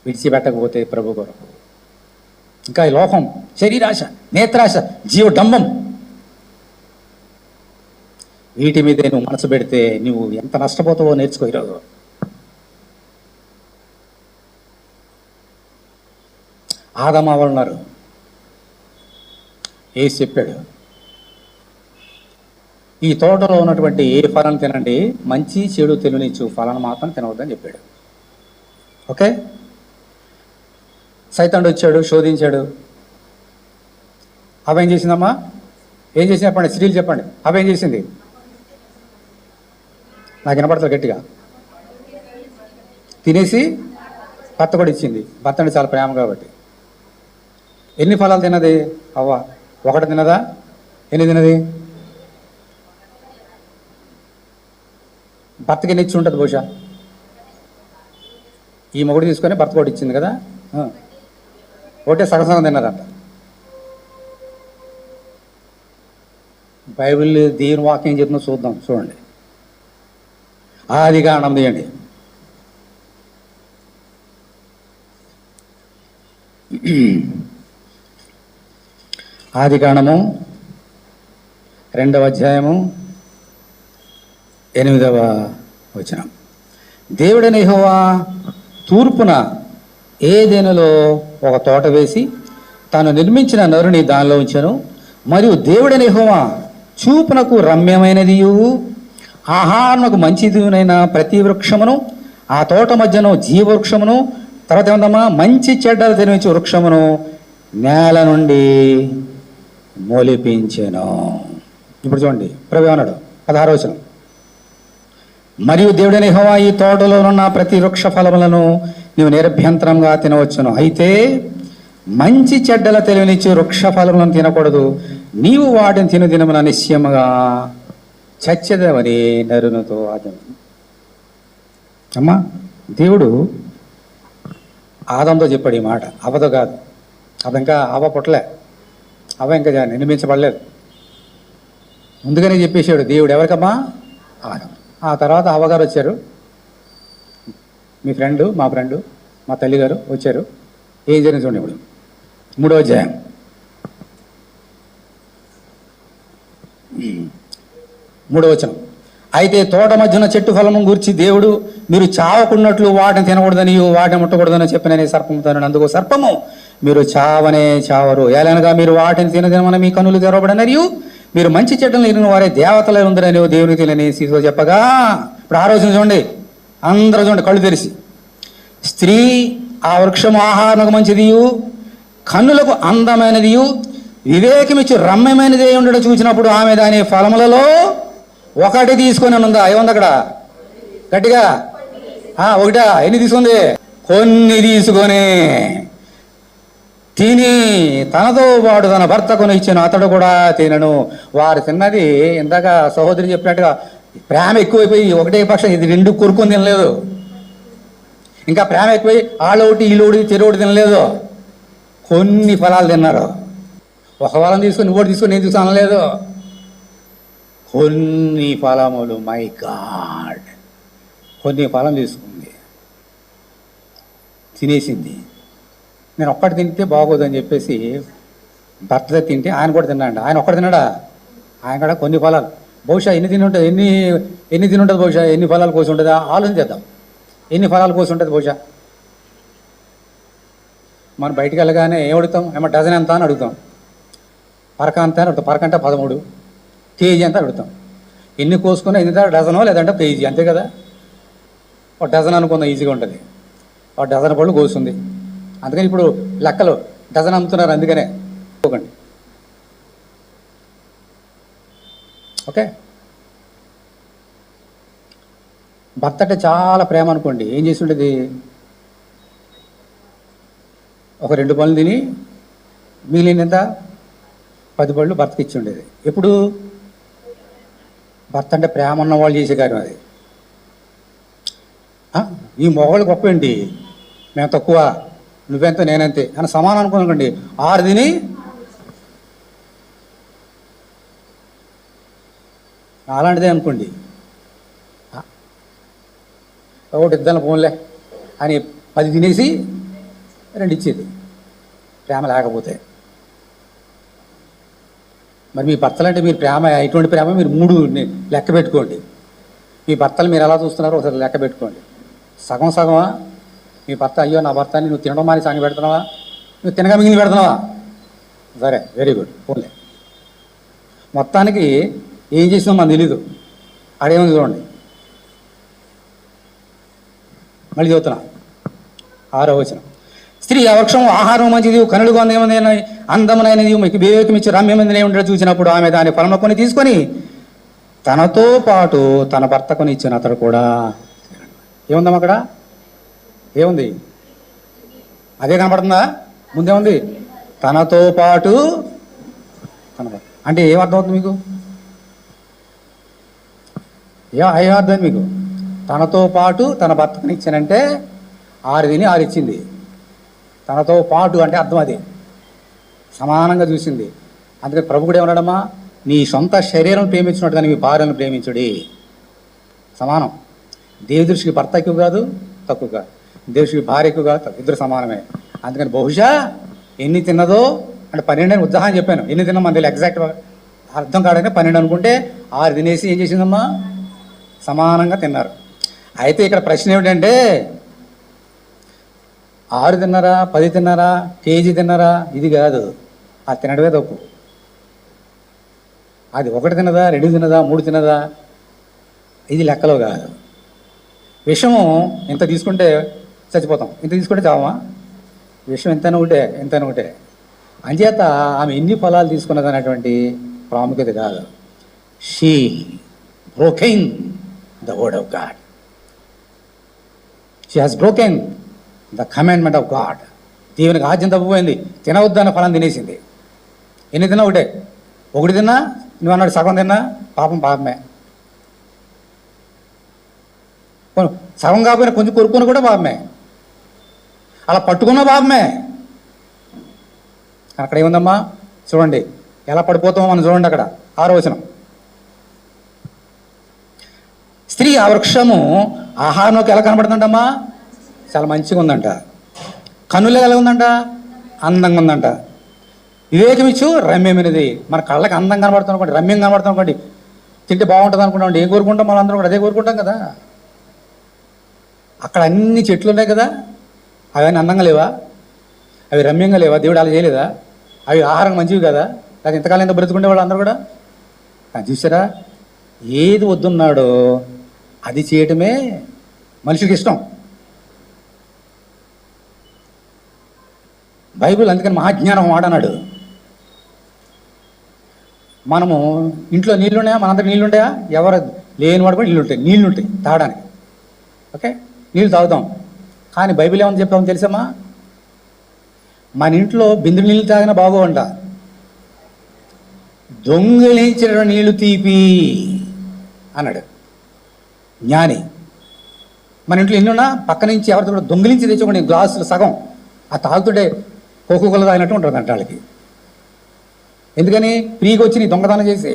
విడిచిపెట్టకపోతే ప్రభు కొరకు. ఇంకా ఈ లోకం, శరీరాశ, నేత్రాశ, జీవడంబం, వీటి మీదే నువ్వు మనసు పెడితే నువ్వు ఎంత నష్టపోతావో నేర్చుకో ఈరోజు. ఆదాము అవ్వలు ఉన్నారు. ఏసు చెప్పాడు, ఈ తోటలో ఉన్నటువంటి ఏ ఫలం తినండి, మంచి చెడు తెలియనిచ్చు ఫలాన్ని మాత్రం తినవద్దని చెప్పాడు. ఓకే, సైతానుడు వచ్చాడు, శోధించాడు. అవేం చేసిందమ్మా? ఏం చేసింది చెప్పండి, స్త్రీలు చెప్పండి. అవేం చేసింది? నాకు వినపడతారు గట్టిగా. తినేసి భర్త కూడా ఇచ్చింది. భర్త అంటే చాలా ప్రేమ కాబట్టి. ఎన్ని ఫలాలు తిన్నది అవ్వ? ఒకటి తిన్నదా? ఎన్ని తిన్నది? భర్తకి ఎన్ని ఇచ్చి ఉంటుంది బహుశా? ఈ మొగుడు తీసుకొని భర్త కూడా ఇచ్చింది కదా. ఒకటే సగం సగం తిన్నారంట. బైబిల్ దేవుని వాక్యం చెప్తున్నా చూద్దాం. చూడండి, ఆదికాండం తీయండి. ఆదికాండము 2వ అధ్యాయము 8వ వచనం. దేవుడైన యెహోవా తూర్పున ఏదెనులో ఒక తోట వేసి తాను నిర్మించిన నరుని దానిలో ఉంచెను. మరియు దేవుడైన యెహోవా చూపునకు రమ్యమైనదియు ఆహారమునకు మంచిదినైన ప్రతి వృక్షమును, ఆ తోట మధ్యను జీవవృక్షమును, తర్వాత ఏమందమ్మా, మంచి చెడ్డలు తెలివించే వృక్షమును నేల నుండి మొలిపించెను. ఇప్పుడు చూడండి, ప్రభు అన్నాడు 16వ వచనం. మరియు దేవుడైన యెహోవా ఈ తోటలో ఉన్న ప్రతి వృక్ష ఫలములను నీవు నిరభ్యంతరంగా తినవచ్చును. అయితే మంచి చెడ్డల తెలివినిచ్చి వృక్ష ఫలములను తినకూడదు. నీవు వాటిని తిను దినమున నిశ్చయముగా చచ్చెదవని నరునితో ఆదం. అమ్మా, దేవుడు ఆదంతో చెప్పాడు ఈ మాట, అవ్వతో కాదు. అది ఇంకా అవ్వ పుట్టలే, అవ్వ ఇంకా నిర్మించబడలేదు. ముందుగానే చెప్పేశాడు దేవుడు. ఎవరికమ్మా? ఆదం. ఆ తర్వాత అవ్వగారు వచ్చారు. మీ ఫ్రెండు, మా ఫ్రెండు, మా తల్లిగారు వచ్చారు. ఏం జరిగింది చూడండి. ఇప్పుడు 3వ అధ్యాయం 3వ వచనం. అయితే తోట మధ్యన చెట్టు ఫలము గూర్చి దేవుడు మీరు చావకున్నట్లు వాటిని తినకూడదని వాటిని ముట్టకూడదని చెప్పినని సర్పము తనను. అందుకు సర్పము, మీరు చావనే చావరు, ఏలనగా మీరు వాటిని తినదినమని మీ కన్నులు తెరవబడనరియు మీరు మంచి చెడ్డలు ఎరిగిన వారే దేవతలే ఉందరని దేవుని తెలియని సీతో చెప్పగా. ఇప్పుడు ఆ రోజున చూడండి, అందరూ చూడండి కళ్ళు తెరిచి, స్త్రీ ఆ వృక్షము ఆహారకు మంచిదియు కన్నులకు అందమైనదియు వివేకమిచ్చు రమ్యమైనది ఉండడం చూసినప్పుడు ఆమె దాని ఫలములలో ఒకటి తీసుకొని ఉందా? ఏముంది అక్కడ? గట్టిగా ఒకటా? ఎన్ని తీసుకుంది? కొన్ని తీసుకొని తిని తనతో పాటు తన భర్త కొని ఇచ్చాను, అతడు కూడా తినను. వారు తిన్నది ఇందాక సహోదరి చెప్పినట్టుగా ప్రేమ ఎక్కువైపోయి ఒకటే పక్షం ఇది 2 కొరుకొని తినలేదు. ఇంకా ప్రేమ ఎక్కువై ఆళ్ళొకటి ఈలోటి చెరోటి తినలేదు. కొన్ని ఫలాలు తిన్నారు. ఒక ఫలం తీసుకొని ఇంకోటి తీసుకొని నేను తీసుకుని అనలేదు. కొన్ని ఫలములు, మై గాడ్, కొన్ని ఫలం తీసుకుంది, తినేసింది. నేను ఒక్కటి తింటే బాగోదని చెప్పేసి భర్త తింటే ఆయన కూడా తిన్నాడు. ఆయన ఒక్కటి తిన్నాడా? ఆయన కూడా కొన్ని ఫలాలు, బహుశా ఎన్ని తిని ఉంటుంది, ఎన్ని తిని ఉంటుంది బహుశా, ఎన్ని ఫలాలు కోసి ఉంటుందా ఆలోచించేద్దాం. ఎన్ని ఫలాలు కోసి ఉంటుంది బహుశా? మనం బయటికి వెళ్ళగానే ఏం అడుగుతాం? ఏమో డజన్ ఎంత అని అడుగుతాం, పరక అంత అని అడుగుతాం. పరక అంటే 13, కేజీ అంతా అడుగుతాం. ఎన్ని కోసుకున్నా ఎన్ని డజనో లేదంటే కేజీ, అంతే కదా. ఒక డజన్ అనుకుందాం, ఈజీగా ఉంటుంది. ఒక డజన్ పళ్ళు కోస్తుంది. అందుకని ఇప్పుడు లెక్కలు డజన్ అమ్ముతున్నారు, అందుకనే ఒకండి. ఓకే, భర్త అంటే చాలా ప్రేమ అనుకోండి, ఏం చేసి ఉండేది? ఒక 2 పళ్ళు తిని మిగిలినంత 10 పళ్ళు భర్తకి ఇచ్చి ఉండేది. ఎప్పుడు? భర్త అంటే ప్రేమ ఉన్న వాళ్ళు చేసే కార్యం అది. ఈ మొగోళ్ళు గొప్ప ఏంటి, మేము తక్కువ, నువ్వెంత నేనంతే అని సమానం అనుకోనుకోండి. 6 తిని అలాంటిదే అనుకోండి. ఒకటి ఇద్దాం ఫోన్లే అని 10 తినేసి 2 ఇచ్చేది, ప్రేమ లేకపోతే. మరి మీ భర్తలంటే మీరు ప్రేమ, ఎటువంటి ప్రేమ? మీరు 3 లెక్క పెట్టుకోండి. మీ భర్తలు మీరు ఎలా చూస్తున్నారో ఒకసారి లెక్క పెట్టుకోండి. సగం సగమా? మీ భర్త, అయ్యో నా భర్తని నువ్వు తినడం మాని సాగి పెడుతున్నావా, నువ్వు తినగా మిగిలి పెడుతున్నావా? సరే, వెరీ గుడ్, ఫోన్లే. మొత్తానికి ఏం చేసినా మనకు తెలీదు. అడేముంది చూడండి, మళ్ళీ చదువుతున్నా 6వ వచనం. స్త్రీ ఆ వృక్షం ఆహారం మంచిది, కనులు కొందేమైనా అందమునైనది, మీకు వివేకమిచ్చి రమ్యమందినే ఉండడం చూసినప్పుడు ఆమె దాని ఫలము కొని తీసుకొని తనతో పాటు తన భర్త కొని ఇచ్చిన అతడు కూడా. ఏముందమ్మా అక్కడ? ఏముంది? అదే కనపడుతుందా? ముందేముంది? తనతో పాటు తన భర్త. అంటే ఏమర్థమవుతుంది మీకు? ఏమర్థమైంది మీకు? తనతో పాటు తన భర్తకు ఇచ్చానంటే 6 తిని 6 ఇచ్చింది. తనతో పాటు అంటే అర్థం అది, సమానంగా చూసింది. అందుకని ప్రభు కూడా ఏమన్నాడమ్మా, నీ సొంత శరీరం ప్రేమించినట్టు కానీ మీ భార్యను ప్రేమించుడి. సమానం. దేవి దృష్టికి భర్త ఎక్కువ కాదు, తక్కువ కాదు. దేవి దృష్టికి భార్య ఎక్కువ కాదు, ఇద్దరు సమానమే. అందుకని బహుశా ఎన్ని తిన్నదో అంటే 12 అని ఉత్సాహం చెప్పాను. ఎన్ని తిన్నా మన ఎగ్జాక్ట్ అర్థం కాడనే 12 అనుకుంటే 6 తినేసి ఏం చేసిందమ్మా, సమానంగా తిన్నారు. అయితే ఇక్కడ ప్రశ్న ఏమిటంటే, 6 తిన్నారా, 10 తిన్నారా, కేజీ తిన్నారా, ఇది కాదు. అది తినడమే తప్పు. అది 1 తినదా, 2 తినదా, 3 తినదా, ఇది లెక్కలో కాదు. విషము ఇంత తీసుకుంటే చచ్చిపోతాం, ఇంత తీసుకుంటే చావమా? విషం ఎంతైనా ఒకటే, ఎంతైనా ఒకటే. అంచేత ఆమె ఎన్ని ఫలాలు తీసుకున్నది అనేటువంటి ప్రాముఖ్యత కాదు. She broken the word of God. She has broken the commandment of God. దేవునికి ఆజ్ఞం తప్పిపోయింది, తినవద్దన్న ఫలం తినేసింది. ఎన్ని తిన్నా ఒకటే. 1 తిన్నా, నువ్వు అన్నాడు సగం తిన్నా, పాపమే. సగం కాకపోయినా కొంచెం కొరుక్కుని కూడా పాపమే, అలా పట్టుకున్న పాపమే. అక్కడ ఏముందమ్మా చూడండి, ఎలా పడిపోతామో మనం చూడండి. అక్కడ 6వ వచనం. స్త్రీ ఆ వృక్షము ఆహారంలోకి ఎలా కనబడుతుందమ్మా, చాలా మంచిగా ఉందంట. కన్నులు ఎలా ఉందంట, అందంగా ఉందంట. వివేకం ఇచ్చు రమ్యమైనది. మన కళ్ళకి అందం కనబడుతుంది అనుకోండి, రమ్యం కనబడుతుంది అనుకోండి, తింటే బాగుంటుంది అనుకుంటాం. ఏం కోరుకుంటాం మనం అందరం కూడా? అదే కోరుకుంటాం కదా. అక్కడ అన్ని చెట్లు ఉన్నాయి కదా, అవన్నీ అందంగా లేవా? అవి రమ్యంగా లేవా? దేవుడు అలా చేయలేదా? అవి ఆహారం మంచివి కదా? అది ఇంతకాలం ఎంత బ్రతుకుంటే వాళ్ళు అందరూ కూడా. చూసారా, ఏది వద్దున్నాడో అది చేయటమే మనిషికి ఇష్టం. బైబిల్ అందుకని మహాజ్ఞానం వాడన్నాడు. మనము ఇంట్లో నీళ్ళున్నాయా? మనందరికి నీళ్ళుంటాయా? ఎవరు లేని వాడు కూడా నీళ్ళుంటాయి తాగడానికి. ఓకే, నీళ్ళు తాగుతాం. కానీ బైబిల్ ఏమని చెప్తామని తెలుసమ్మా, మన ఇంట్లో బిందు నీళ్ళు తాగినా బాగోవంట, దొంగిలించిన నీళ్లు తీపి అన్నాడు జ్ఞాని. మన ఇంట్లో ఎన్నున్నా పక్క నుంచి ఎవరితో కూడా దొంగిలించి తెచ్చుకోండి గ్లాసులు సగం, ఆ తాగుతుంటే కోకోకోల తాగినట్టు ఉంటుంది అంట వాళ్ళకి. ఎందుకని? ఫ్రీగా వచ్చి నీ దొంగతనం చేసి.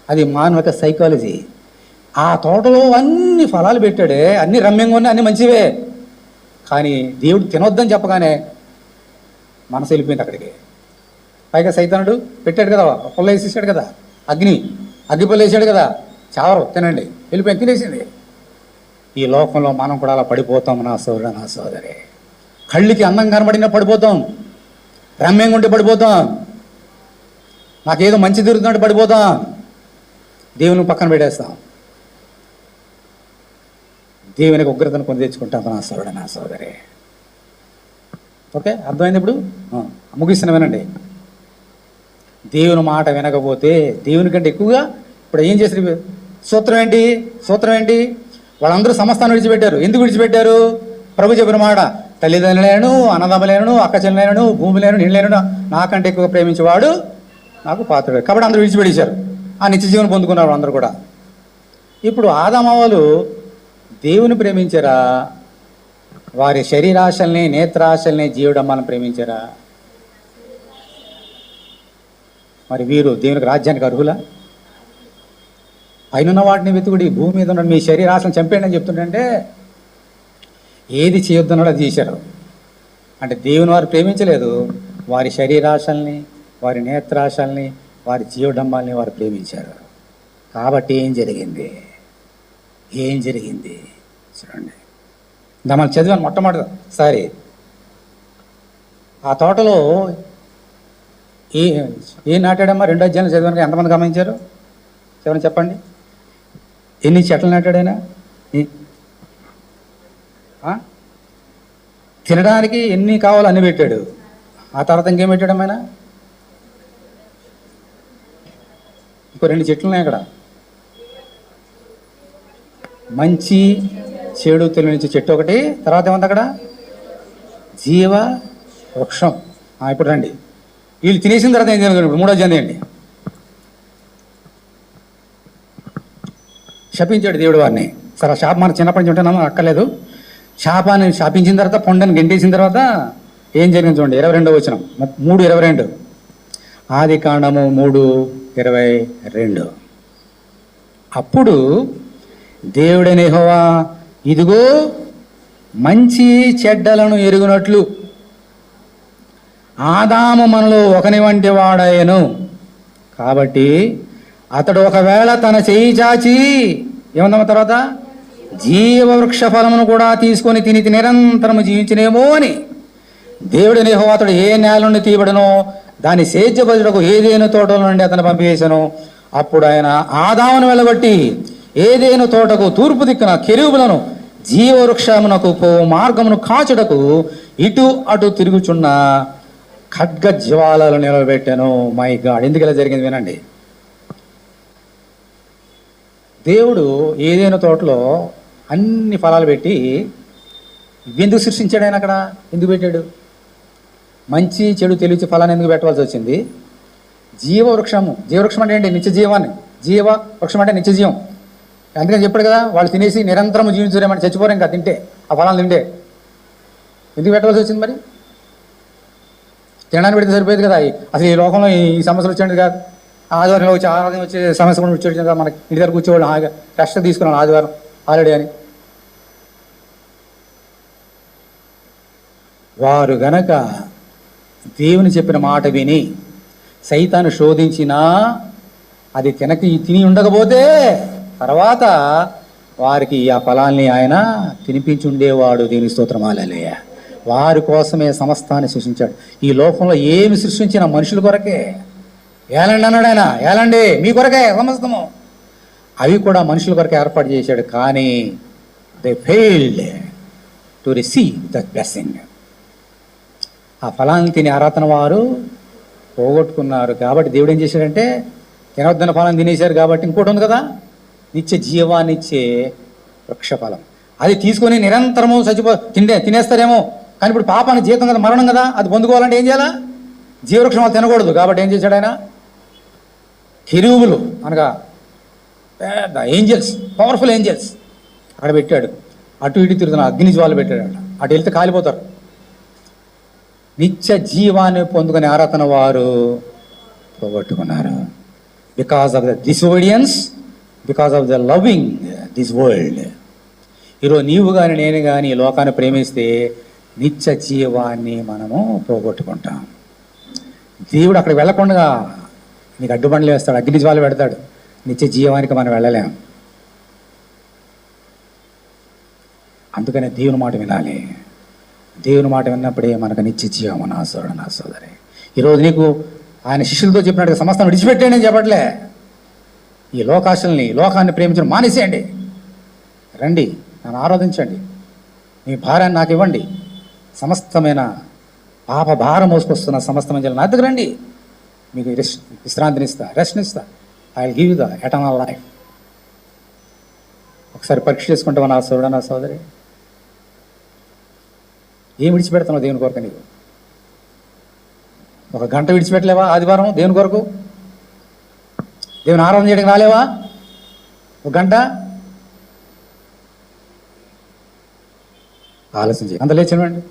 అది మానవ సైకాలజీ. ఆ తోటలో అన్ని ఫలాలు పెట్టాడే, అన్ని రమ్యంగా ఉన్నాయి, అన్ని మంచివే. కానీ దేవుడు తినొద్దని చెప్పగానే మనసు వెళ్ళిపోయింది అక్కడికి. పైగా సైతానుడు పెట్టాడు కదా, పుల్ల వేసేసాడు కదా, అగ్గిపుల్ల వేసాడు కదా, చావరు తినండి, వెళ్ళిపోయి తినేసింది. ఈ లోకంలో మనం కూడా అలా పడిపోతాం నా సోదరు, నా సోదరి. కళ్ళకి అందం కనబడినా పడిపోతాం, రమ్యంగా ఉంటే పడిపోతాం, నాకేదో మంచి తిరుగుతున్నట్టు పడిపోతాం, దేవుని పక్కన పెట్టేస్తాం, దేవునికి ఉగ్రతను కొని తెచ్చుకుంటాం నా సోదరు, నా సోదరి. ఓకే, అర్థమైంది? ఇప్పుడు ముగిస్తున్న వినండి. దేవుని మాట వినకపోతే దేవుని కంటే ఎక్కువగా ఇప్పుడు ఏం చేసి సూత్రం ఏంటి? వాళ్ళందరూ సమస్తాన్ని విడిచిపెట్టారు. ఎందుకు విడిచిపెట్టారు? ప్రభు చెప్పిన మాట, తల్లిదండ్రులను, అన్నదమ్ములను, అక్క చెల్లెలను, భూములను, నీళ్ళను నాకంటే ఎక్కువ ప్రేమించేవాడు నాకు పాత్రుడు. కాబట్టి అందరూ విడిచిపెట్టేశారు. ఆ నిత్య జీవనం పొందుకున్నారు అందరూ కూడా. ఇప్పుడు ఆదామవ్వలు దేవుని ప్రేమించారా? వారి శరీరాశల్ని, నేత్రాశల్ని, జీవడమ్మాలను ప్రేమించారా? మరి వీరు దేవునికి రాజ్యానికి అర్హులా? పైన వాటిని వెతుకుడి, భూమి మీద ఉన్న మీ శరీరాశను చంపేయండి అని చెప్తుంటే ఏది చేయొద్దన్నాడు అది చేశారు. అంటే దేవుని వారు ప్రేమించలేదు, వారి శరీరాశల్ని, వారి నేత్రాశల్ని, వారి జీవడంబాల్ని వారు ప్రేమించారు. కాబట్టి ఏం జరిగింది? చూడండి, మనం చదివాను మొట్టమొదటిసారి. ఆ తోటలో ఏం నాటాడమ్మా? 2వ అధ్యాయంలో చదివాను. ఎంతమంది గమనించారు? చెప్పండి, ఎన్ని చెట్లు నాటాడైనా? తినడానికి ఎన్ని కావాలో అన్ని పెట్టాడు. ఆ తర్వాత ఇంకేం పెట్టాడు ఆయన? ఇంకో 2 చెట్లు ఉన్నాయి అక్కడ. మంచి చెడు తెలియనిచ్చే చెట్టు ఒకటి, తర్వాత ఏముంది అక్కడ? జీవ వృక్షం. ఇప్పుడు రండి, వీళ్ళు తినేసిన తర్వాత ఏం జరిగింది? 3వ అధ్యాయం అండి. శపించాడు దేవుడు వారిని. సరే, ఆ శాపం మన చిన్నప్పటి నుంచి ఉంటున్నాము, అక్కర్లేదు. శాపాన్ని శాపించిన తర్వాత, పొండని గెంటేసిన తర్వాత ఏం జరిగింది చూడండి. 22వ వచనం, 3:22. ఆదికాండము 3:22. అప్పుడు దేవుడైన యెహోవా, ఇదిగో మంచి చెడ్డలను ఎరుగునట్లు ఆదాము మనలో ఒకని వంటి వాడాయను. కాబట్టి అతడు ఒకవేళ తన చేయి చాచి ఏముందమ్మ తర్వాత జీవవృక్ష ఫలమును కూడా తీసుకొని తిని నిరంతరము జీవించినేమో అని దేవుడైన యెహోవా అతడు ఏ నేల నుండి తీయబడనో దాని సేద్యపరులకు ఏదేను తోటల నుండి అతను పంపివేశను. అప్పుడు ఆయన ఆదామును వెళ్ళబట్టి ఏదేను తోటకు తూర్పు దిక్కున కెరూబులను జీవవృక్షమునకు పో మార్గమును కాచుటకు ఇటు అటు తిరుగుచున్న ఖడ్గ జ్వాలలు నిలబెట్టాను. మై గాడ్, ఎందుకు ఇలా జరిగింది వినండి. దేవుడు ఏదైనా తోటలో అన్ని ఫలాలు పెట్టి ఎందుకు సృష్టించాడు? ఆయన అక్కడ ఎందుకు పెట్టాడు? మంచి చెడు తెలియచి ఫలాన్ని ఎందుకు పెట్టవలసి వచ్చింది? జీవవృక్షము. జీవవృక్షం అంటే ఏంటి? నిత్య జీవాన్ని. జీవ వృక్షం అంటే నిత్య జీవం. అందుకని చెప్పాడు కదా, వాళ్ళు తినేసి నిరంతరం జీవించలేమంటే చచ్చిపోరు ఇంకా తింటే, ఆ ఫలాలు తింటే. ఎందుకు పెట్టవలసి వచ్చింది మరి? తినడానికి పెడితే సరిపోయేది కదా. అసలు ఈ లోకంలో ఈ సమస్యలు వచ్చేది కాదు. ఆదివారంలో వచ్చి ఆరాధన వచ్చే సమస్య కూడా వచ్చేది కదా. మనకి ఇంటి దగ్గర కూర్చోవాళ్ళు హాయిగా రెస్ట్ తీసుకున్నాను ఆదివారం ఆల్రెడీ అని. వారు గనక దేవుని చెప్పిన మాట విని సైతాను శోధించినా అది తిని ఉండకపోతే తర్వాత వారికి ఆ ఫలాల్ని ఆయన తినిపించి ఉండేవాడు. దీని స్తోత్రం హల్లెలూయ. వారి కోసమే సమస్తాన్ని సృష్టించాడు. ఈ లోకంలో ఏమి సృష్టించిన మనుషుల కొరకే. ఏలండి అన్నాడు ఆయన, ఏలండి మీ కొరకే సమస్తము. అవి కూడా మనుషుల కొరకే ఏర్పాటు చేశాడు. కానీ they failed to receive the blessing. ఆ ఫలాన్ని తిని ఆరాధన వారు పోగొట్టుకున్నారు. కాబట్టి దేవుడు ఏం చేశాడంటే, తినవద్దన్న ఫలాన్ని తినేశారు కాబట్టి ఇంకోటి ఉంది కదా, నిత్య జీవాన్ని ఇచ్చే వృక్షఫలం. అది తీసుకొని నిరంతరము తినేస్తారేమో. కానీ ఇప్పుడు పాపానికి జీతం కదా, మరణం కదా, అది పొందుకోవాలంటే ఏం చేయాలా? జీవవృక్షం వాళ్ళు తినకూడదు. కాబట్టి ఏం చేశాడు ఆయన? కెరూబులు అనగా పెద్ద ఏంజల్స్, పవర్ఫుల్ ఏంజల్స్ అక్కడ పెట్టాడు. అటు ఇటు తిరుగుతున్న అగ్ని జ్వాలు పెట్టాడు. అటు వెళ్తే కాలిపోతారు. నిత్య జీవాన్ని పొందుకునే ఆరాధన వారు పోగొట్టుకున్నారు. Because of the disobedience, because of the loving this world. ఈరోజు నీవు కానీ నేను కానీ ఈ లోకాన్ని ప్రేమిస్తే నిత్య జీవాన్ని మనము పోగొట్టుకుంటాం. దేవుడు అక్కడికి వెళ్ళకుండా నీకు అడ్డుబండలు వేస్తాడు, అగ్ని జ్వాలు పెడతాడు. నిత్య జీవానికి మనం వెళ్ళలేం. అందుకనే దేవుని మాట వినాలి. దేవుని మాట విన్నప్పుడే మనకు నిత్య జీవము. నా సోదరుడు, నా సోదరి, ఈరోజు నీకు ఆయన శిష్యులతో చెప్పినట్టుగా సమస్తాన్ని విడిచిపెట్టేయండి అని చెప్పట్లే. ఈ లోకాశల్ని, లోకాన్ని ప్రేమించడం మానేసేయండి. రండి, నన్ను ఆరాధించండి, మీ భారాన్ని నాకు ఇవ్వండి. సమస్తమైన పాప భారం మోసుకొస్తున్న సమస్తమైన నా దగ్గర రండి, మీకు విశ్రాంతినిస్తా, రెస్ట్నిస్తా. I will give you the eternal life. ఒక ఒకసారి పరీక్ష చేసుకుంటావా నా సోదరుడా, నా సోదరి? ఏం విడిచిపెడతావు దేవుని కొరకు? నీకు ఒక గంట విడిచిపెట్టలేవా ఆదివారం దేవుని కొరకు? దేవుని ఆరాధన చేయడానికి రాలేవా ఒక గంట? ఆలోచన చేయండి. అంత లేచినండి.